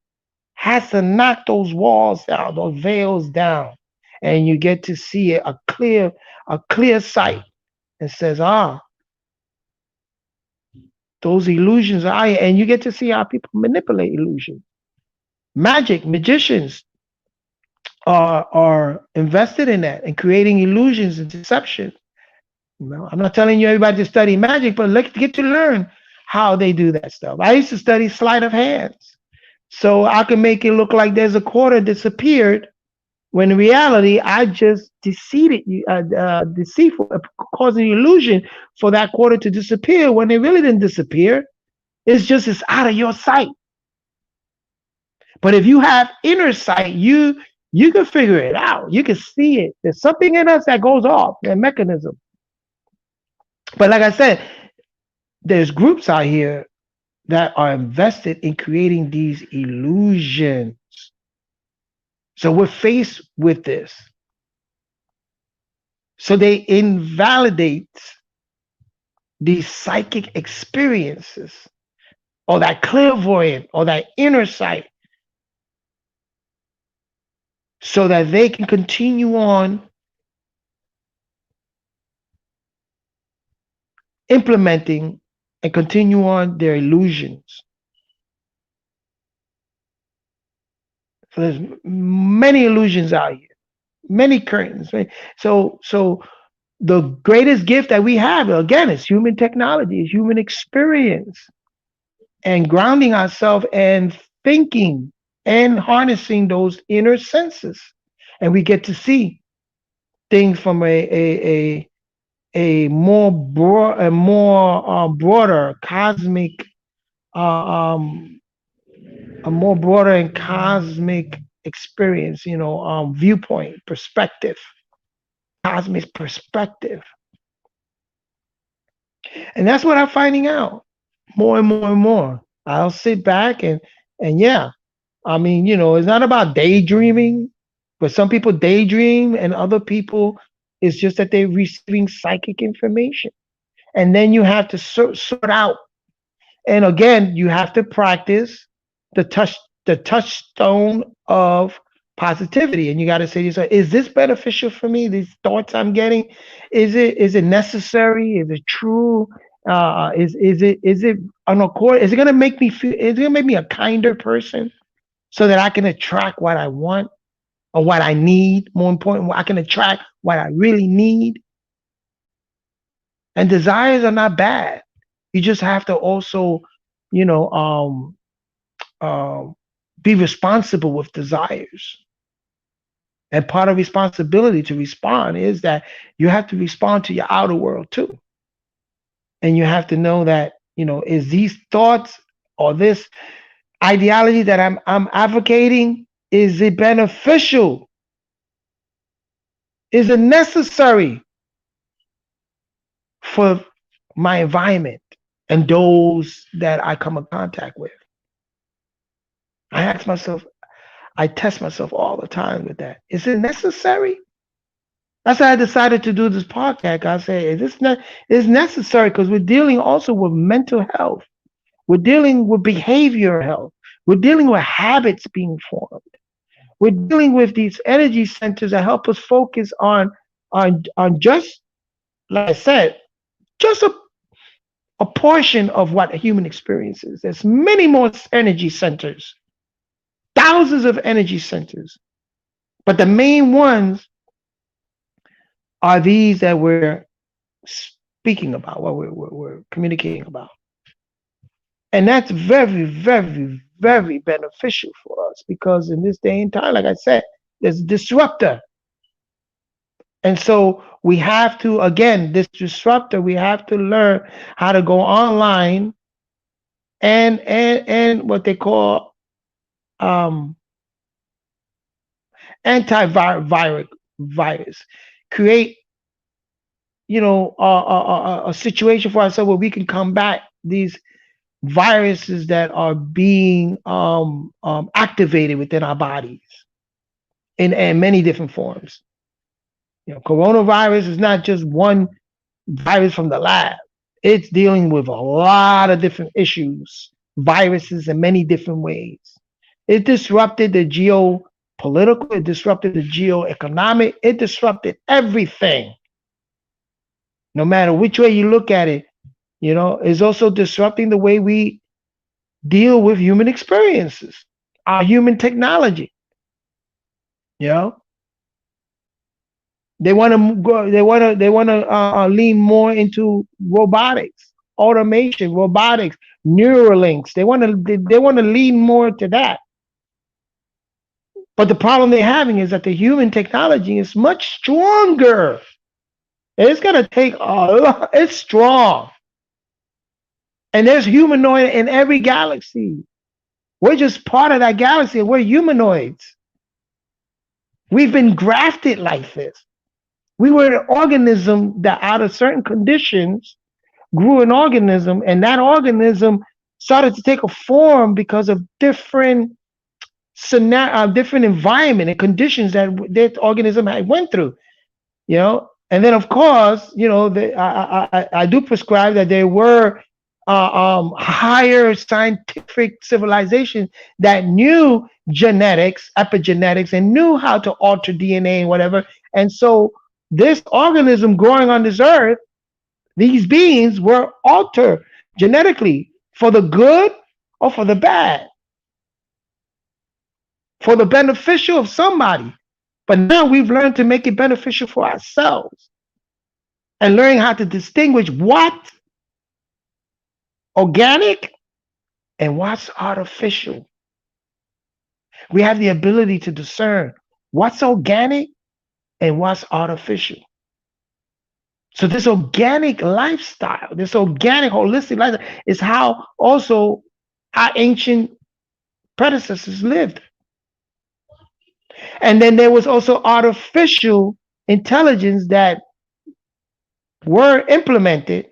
Speaker 1: has to knock those walls down, those veils down, and you get to see it a clear sight. It says, those illusions are, and you get to see how people manipulate illusions. Magicians are invested in that and creating illusions and deception. You know, I'm not telling you everybody to study magic, but let's get to learn how they do that stuff. I used to study sleight of hands, so I can make it look like there's a quarter disappeared, when in reality I just deceitful, causing illusion for that quarter to disappear when it really didn't disappear. It's out of your sight. But if you have inner sight, you can figure it out. You can see it. There's something in us that goes off, that mechanism. But like I said, there's groups out here that are invested in creating these illusions. So we're faced with this. So they invalidate these psychic experiences or that clairvoyant or that inner sight so that they can continue on implementing and continue on their illusions. So there's many illusions out here, many curtains. Right? So the greatest gift that we have, again, is human technology, is human experience, and grounding ourselves and thinking and harnessing those inner senses, and we get to see things from a broader cosmic, a more broader and cosmic experience, viewpoint, perspective, cosmic perspective. And that's what I'm finding out more and more and more. I'll sit back and yeah, I mean, it's not about daydreaming, but some people daydream and other people, it's just that they're receiving psychic information. And then you have to sort out. And again, you have to practice the touchstone of positivity. And you got to say to yourself, is this beneficial for me? These thoughts I'm getting, is it necessary? Is it true? Is it an accord? Is it gonna make me feel? Is it gonna make me a kinder person so that I can attract what I want or what I need? More important, I can attract what I really need. And desires are not bad. You just have to also, be responsible with desires. And part of responsibility to respond is that you have to respond to your outer world too. And you have to know that, is these thoughts or this ideology that I'm advocating, is it beneficial? Is it necessary for my environment and those that I come in contact with? I ask myself, I test myself all the time with that. Is it necessary? That's why I decided to do this podcast. I say, is this it's necessary because we're dealing also with mental health. We're dealing with behavioral health. We're dealing with habits being formed. We're dealing with these energy centers that help us focus on just like I said, just a portion of what a human experiences. There's many more energy centers, thousands of energy centers, but the main ones are these that we're speaking about, what we're communicating about. And that's very, very, very beneficial for us because in this day and time, like I said, there's a disruptor. And so we have to, again, this disruptor, we have to learn how to go online and what they call um, antivirus virus, create a situation for ourselves where we can combat these viruses that are being activated within our bodies in many different forms. Coronavirus is not just one virus from the lab. It's dealing with a lot of different issues, viruses in many different ways. It disrupted the geopolitical, it disrupted the geoeconomic, it disrupted everything. No matter which way you look at it, is also disrupting the way we deal with human experiences, our human technology. You know, they want to go, they want to lean more into robotics, automation, robotics, Neuralinks. They want to lean more to that. But the problem they're having is that the human technology is much stronger. It's gonna take a lot. It's strong, and there's humanoid in every galaxy. We're just part of that galaxy. We're humanoids. We've been grafted like this. We were an organism that, out of certain conditions, grew an organism, and that organism started to take a form because of different different environment and conditions that organism had went through. And then of course, I do prescribe that there were higher scientific civilizations that knew genetics, epigenetics, and knew how to alter DNA and whatever. And so this organism growing on this earth, these beings were altered genetically for the good or for the bad, for the beneficial of somebody. But now we've learned to make it beneficial for ourselves and learning how to distinguish what's organic and what's artificial. We have the ability to discern what's organic and what's artificial. So this organic lifestyle, this organic holistic lifestyle is how also our ancient predecessors lived. And then there was also artificial intelligence that were implemented,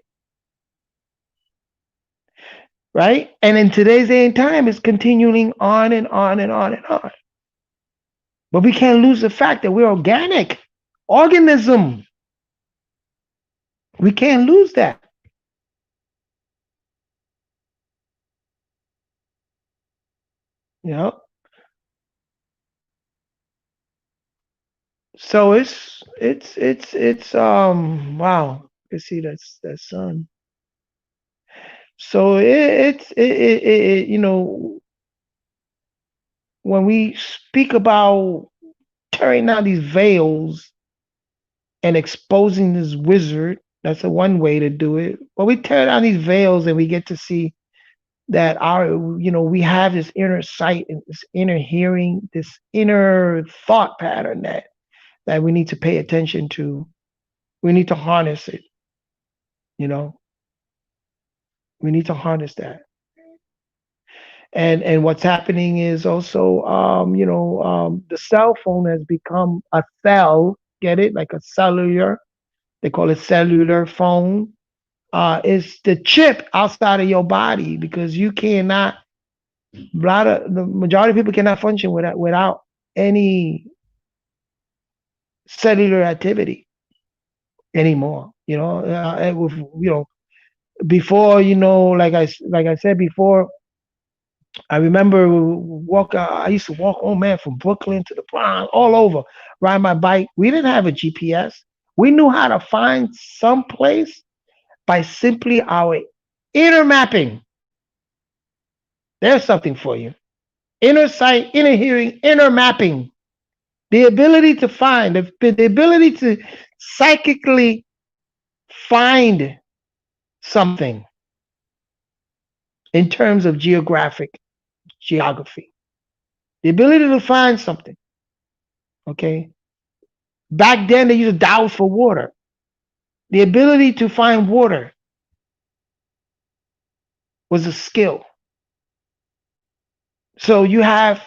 Speaker 1: right? And in today's day and time, it's continuing on and on and on and on. But we can't lose the fact that we're organic organism. We can't lose that. So it's wow. You see that sun. So when we speak about tearing down these veils and exposing this wizard, that's a one way to do it. But we tear down these veils and we get to see that we have this inner sight and this inner hearing, this inner thought pattern that we need to pay attention to. We need to harness it. We need to harness that. And what's happening is also, the cell phone has become a cell. Get it? Like a cellular. They call it cellular phone. It's the chip outside of your body because you cannot The majority of people cannot function without any cellular activity anymore. With, before, like I said before, I remember I used to walk, oh man, from Brooklyn to the Bronx, all over, ride my bike. We didn't have a GPS. We knew how to find some place by simply our inner mapping. There's something for you. Inner sight, inner hearing, inner mapping. The ability to find, the ability to psychically find something in terms of geography. The ability to find something. Okay. Back then they used dowels for water. The ability to find water was a skill. So you have,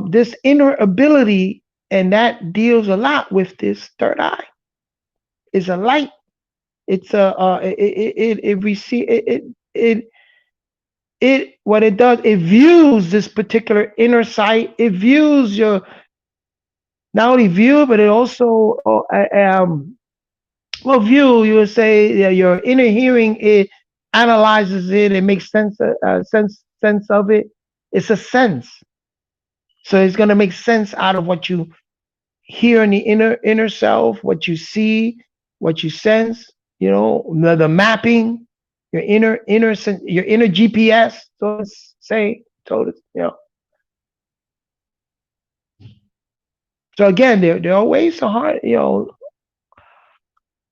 Speaker 1: this inner ability, and that deals a lot with this third eye. It's a light. It's a it what it does. It views this particular inner sight. It views your not only view, but it also well, view, you would say, your inner hearing, it analyzes it, it makes sense of it. It's a sense. So it's gonna make sense out of what you hear in the inner self, what you see, what you sense, the mapping, your inner GPS, so to say, So again, there are ways to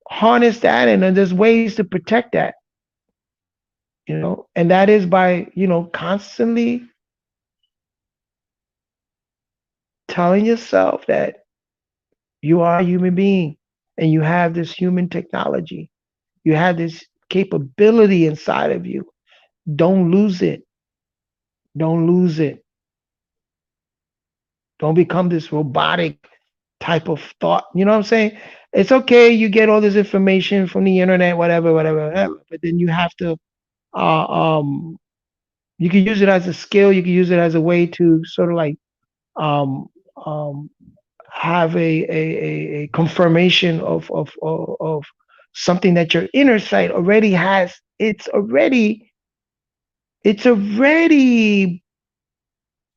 Speaker 1: harness that, and then there's ways to protect that, and that is by constantly telling yourself that you are a human being and you have this human technology, you have this capability inside of you. Don't lose it. Don't lose it. Don't become this robotic type of thought. You know what I'm saying? It's okay, you get all this information from the internet, whatever, but then you have to you can use it as a skill, you can use it as a way to sort of like um, um, have a confirmation of something that your inner sight already has. It's already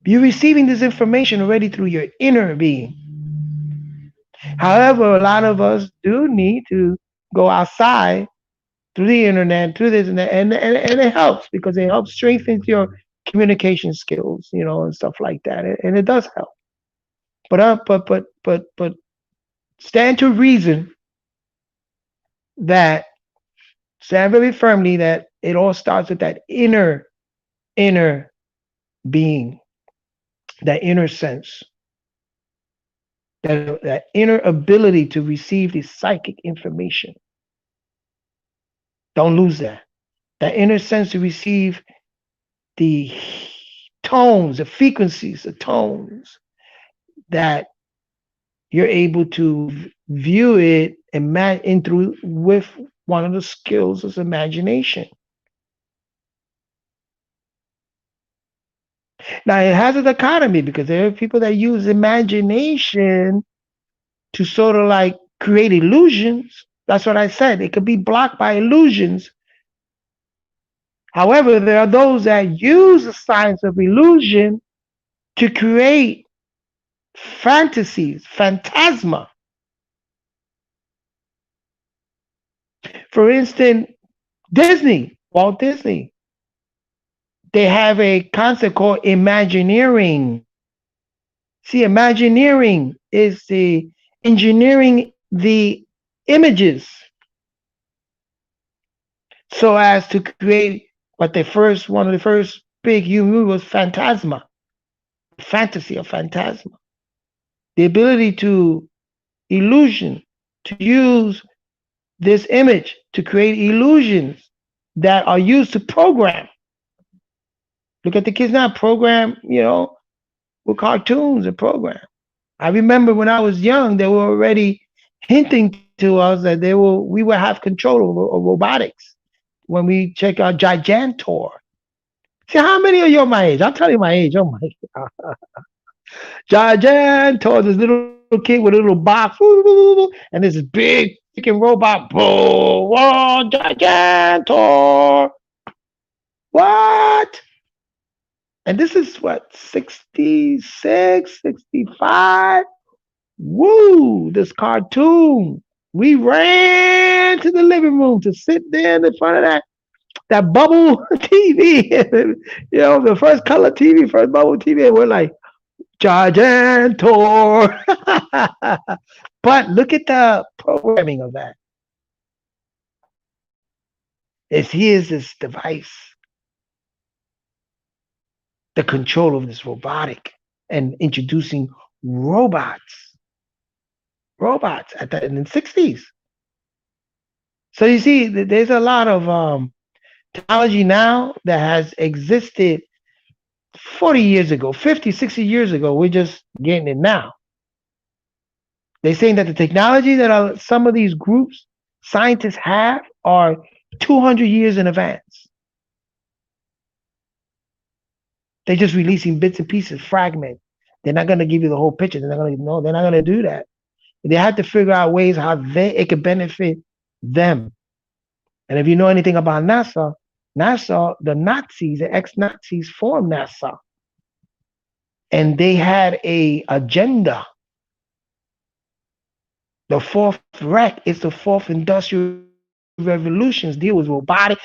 Speaker 1: you're receiving this information already through your inner being. However, a lot of us do need to go outside through the internet, through this and it helps because it helps strengthen your communication skills, and stuff like that. And it does help. But stand to reason that stand very firmly that it all starts with that inner being, that inner sense, that inner ability to receive the psychic information. Don't lose that. That inner sense to receive the tones, the frequencies, the tones that you're able to view it and through with one of the skills is imagination. Now it has a dichotomy because there are people that use imagination to sort of like create illusions. That's what I said. It could be blocked by illusions. However, there are those that use the science of illusion to create fantasies, phantasma. For instance, Walt Disney, they have a concept called Imagineering. See, Imagineering is the engineering the images so as to create one of the first big human was phantasma, fantasy or phantasma. The ability to illusion, to use this image to create illusions that are used to program. Look at the kids now, program, with cartoons and program. I remember when I was young, they were already hinting to us that we will have control over robotics when we check out Gigantor. See, how many of you are my age? I'm telling you my age. Oh my God. Gigantor, this little kid with a little box, and this big freaking robot. Boom! Whoa, Gigantor! What? And this is what, 66, 65? Woo! This cartoon. We ran to the living room to sit there in front of that bubble TV. The first color TV, first bubble TV, and we're like, Gigantor. But look at the programming of that. Is here's this device, the control of this robotic, and introducing robots, robots in the 60s. So you see, there's a lot of technology now that has existed 40 years ago, 50, 60 years ago. We're just getting it now. They're saying that the technology that some of these groups, scientists have are 200 years in advance. They're just releasing bits and pieces, fragments. They're not going to give you the whole picture. They're not going to no. They're not going to do that. They have to figure out ways how it could benefit them. And if you know anything about NASA, the Nazis, the ex-Nazis formed NASA, and they had a agenda. The fourth Reich is the fourth industrial revolutions, deal with robotic.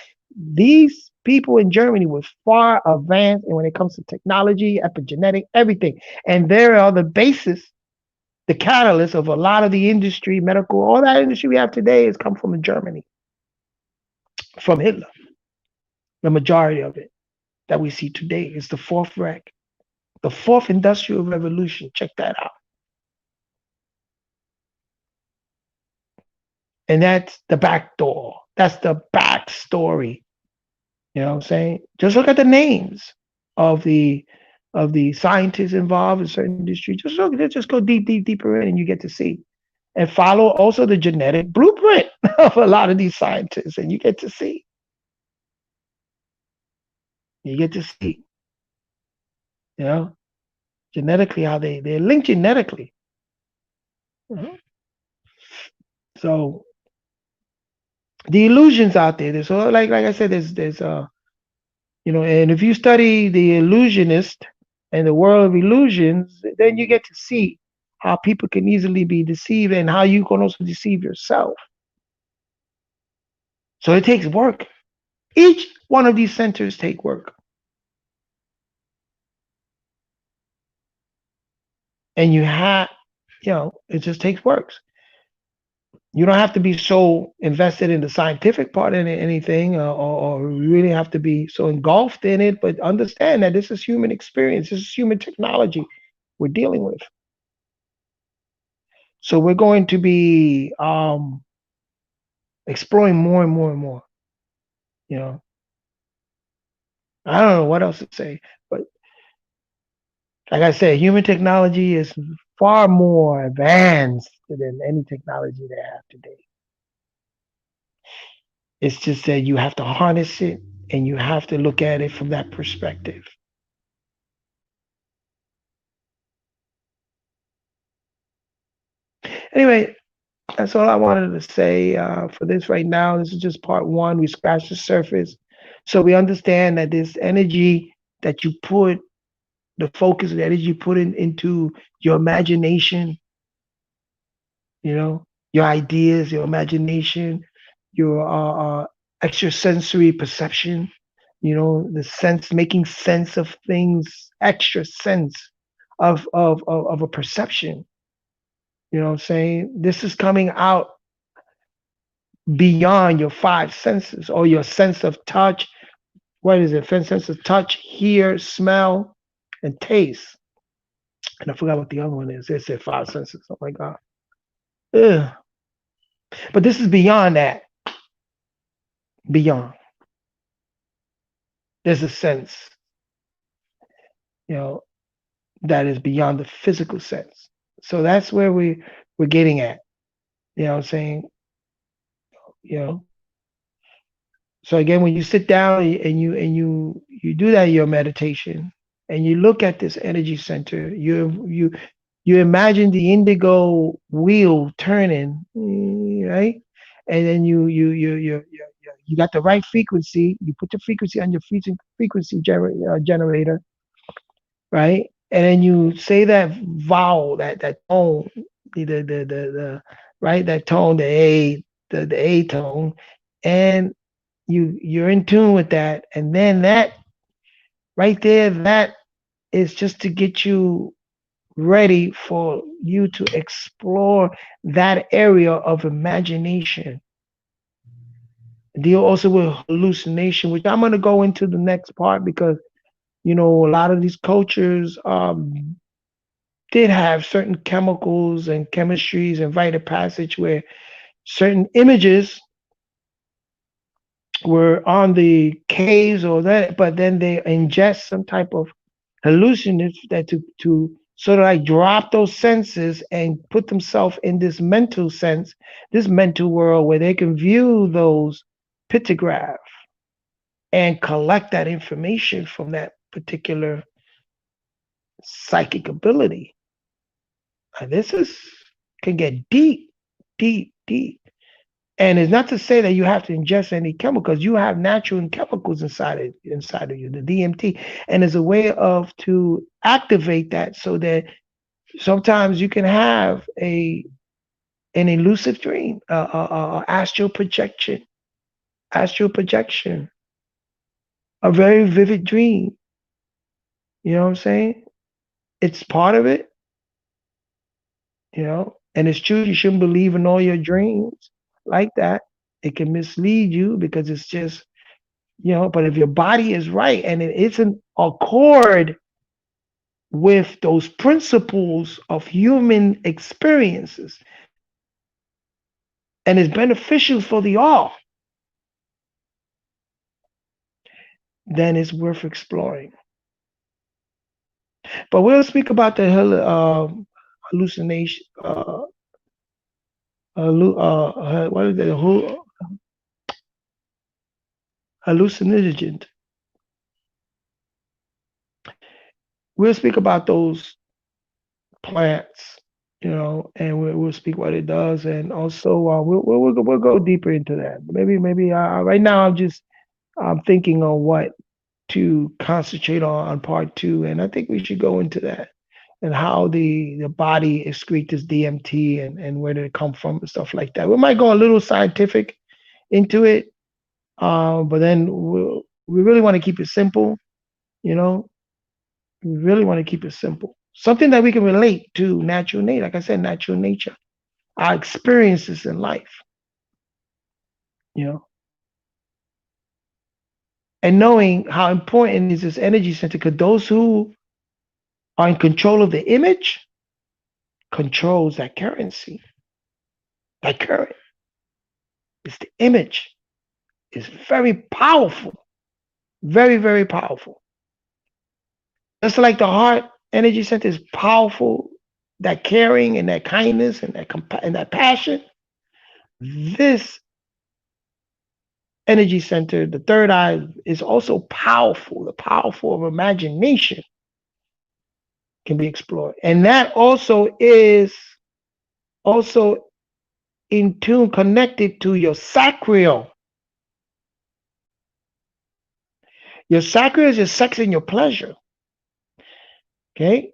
Speaker 1: These people in Germany were far advanced when it comes to technology, epigenetic, everything. And they are the basis, the catalyst of a lot of the industry, medical, all that industry we have today has come from Germany, from Hitler. The majority of it that we see today is the fourth Reich, the fourth industrial revolution. Check that out. And that's the back door. That's the backstory. You know what I'm saying? Just look at the names of the scientists involved in certain industries. Just go deeper in, and you get to see. And follow also the genetic blueprint of a lot of these scientists, and you get to see. You get to see. You know, genetically how they're linked genetically. Mm-hmm. So the illusions out there. So like I said, there's and if you study the illusionist and the world of illusions, then you get to see how people can easily be deceived and how you can also deceive yourself. So it takes work. Each one of these centers take work. And it just takes work. You don't have to be so invested in the scientific part in anything, or really have to be so engulfed in it, but understand that this is human experience. This is human technology we're dealing with. So we're going to be exploring more and more and more. I don't know what else to say, but like I said, human technology is far more advanced than any technology they have today. It's just that you have to harness it and you have to look at it from that perspective. Anyway, that's all I wanted to say for this right now. This is just part one. We scratched the surface. So we understand that this energy that you put, the focus, the energy you put into your imagination, your ideas, your imagination, your extrasensory perception, the sense, making sense of things, extra sense of a perception. You know what I'm saying? This is coming out beyond your five senses or your sense of touch. What is it? Sense of touch, hear, smell, and taste. And I forgot what the other one is. They said five senses. Oh my God. Ugh. But this is beyond that. Beyond. There's a sense, that is beyond the physical sense. So that's where we're getting at. You know what I'm saying? You know. So again, when you sit down and you you do that in your meditation, and you look at this energy center. You imagine the indigo wheel turning, right? And then you got the right frequency. You put the frequency on your frequency generator, right? And then you say that vowel, that tone, the right, that tone, the A tone, and you're in tune with that, and then that right there, that is just to get you ready for you to explore that area of imagination. Deal also with hallucination, which I'm going to go into the next part because a lot of these cultures did have certain chemicals and chemistries and rite of passage where certain images were on the caves or that, but then they ingest some type of hallucinants that to sort of like drop those senses and put themselves in this mental sense, this mental world where they can view those pictographs and collect that information from that particular psychic ability. And this is can get deep, deep, deep. And it's not to say that you have to ingest any chemicals. You have natural chemicals inside of you, the DMT, and there's a way of to activate that so that sometimes you can have an elusive dream, astral projection, a very vivid dream. You know what I'm saying? It's part of it, and it's true. You shouldn't believe in all your dreams like that. It can mislead you because it's just, but if your body is right and it isn't accord with those principles of human experiences and is beneficial for the all, then it's worth exploring. But we'll speak about the hallucination. What is it? Hallucinogen. We'll speak about those plants, and we'll speak what it does, and also we'll go deeper into that. Maybe right now I'm thinking on what to concentrate on part two, and I think we should go into that and how the body excretes this DMT and where did it come from and stuff like that. We might go a little scientific into it, but then we really want to keep it simple, you know. We really want to keep it simple. Something that we can relate to natural nature. Like I said, natural nature, our experiences in life, you know. And knowing how important is this energy center, because those who are in control of the image controls that currency. That current is the image. Is very powerful. Very, very powerful. Just like the heart energy center is powerful, that caring and that kindness and that passion. This energy center, the third eye, is also powerful. The powerful of imagination can be explored, and that also is also in tune, connected to your sacral. Your sacral is your sex and your pleasure. Okay,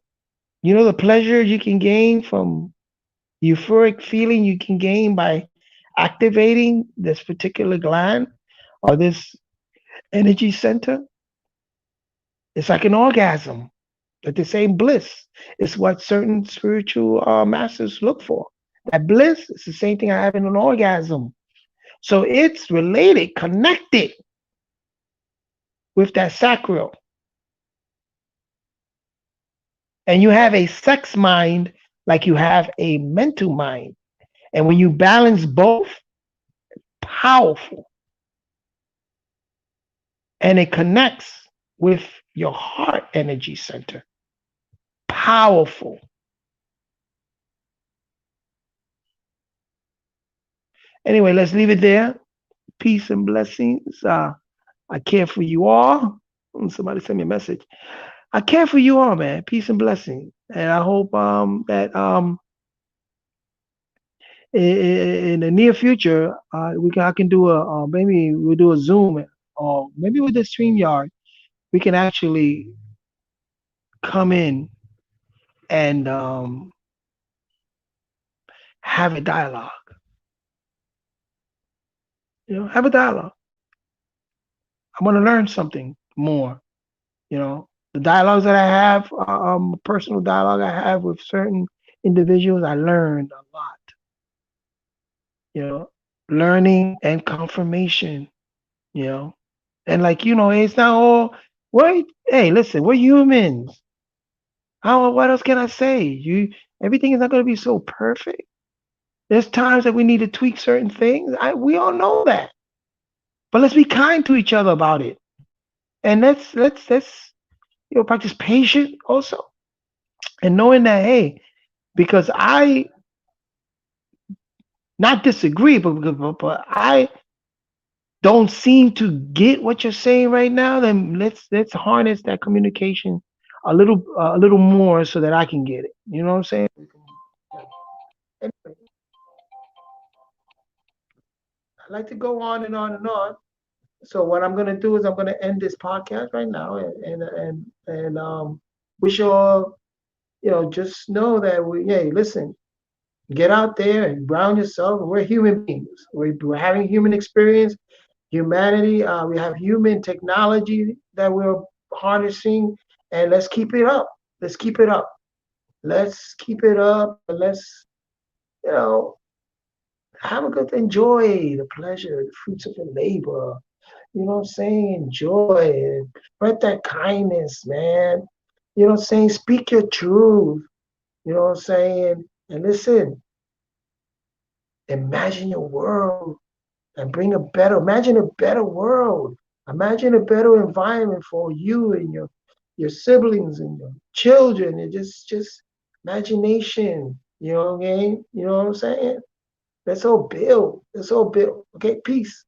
Speaker 1: the pleasure you can gain from euphoric feeling you can gain by activating this particular gland or this energy center. It's like an orgasm. But the same bliss is what certain spiritual masters look for. That bliss is the same thing I have in an orgasm. So it's related, connected with that sacral. And you have a sex mind like you have a mental mind. And when you balance both, powerful. And it connects with your heart energy center. Powerful. Anyway, let's leave it there. Peace and blessings. I care for you all. Somebody sent me a message. I care for you all, man. Peace and blessing. And I hope that in the near future, I can do maybe we'll do a Zoom, or maybe with the StreamYard, we can actually come in and have a dialogue. Have a dialogue. I want to learn something more. The dialogues that I have, personal dialogue I have with certain individuals, I learned a lot. You know, learning and confirmation. You know, and like it's not all. Wait, hey, listen, we're humans. How? What else can I say? Everything is not going to be so perfect. There's times that we need to tweak certain things. We all know that, but let's be kind to each other about it, and let's practice patience also, and knowing that, hey, because I not disagree, but I don't seem to get what you're saying right now. Then let's harness that communication a little more so that I can get it. You know what I'm saying? Anyway, I like to go on and on and on. So what I'm gonna do is I'm gonna end this podcast right now, and wish you all, just know that hey, listen, get out there and ground yourself. We're human beings. We're having human experience, humanity. We have human technology that we're harnessing, and let's keep it up. Let's keep it up. Let's keep it up. And let's, you know, have a good, enjoy the pleasure, the fruits of your labor. You know what I'm saying? Enjoy and spread that kindness, man. You know what I'm saying? Speak your truth. You know what I'm saying? And listen, imagine your world and imagine a better world. Imagine a better environment for you and your siblings and your children, and just imagination. You know what I mean? You know what I'm saying? Let's all build. Let's all build. Okay, peace.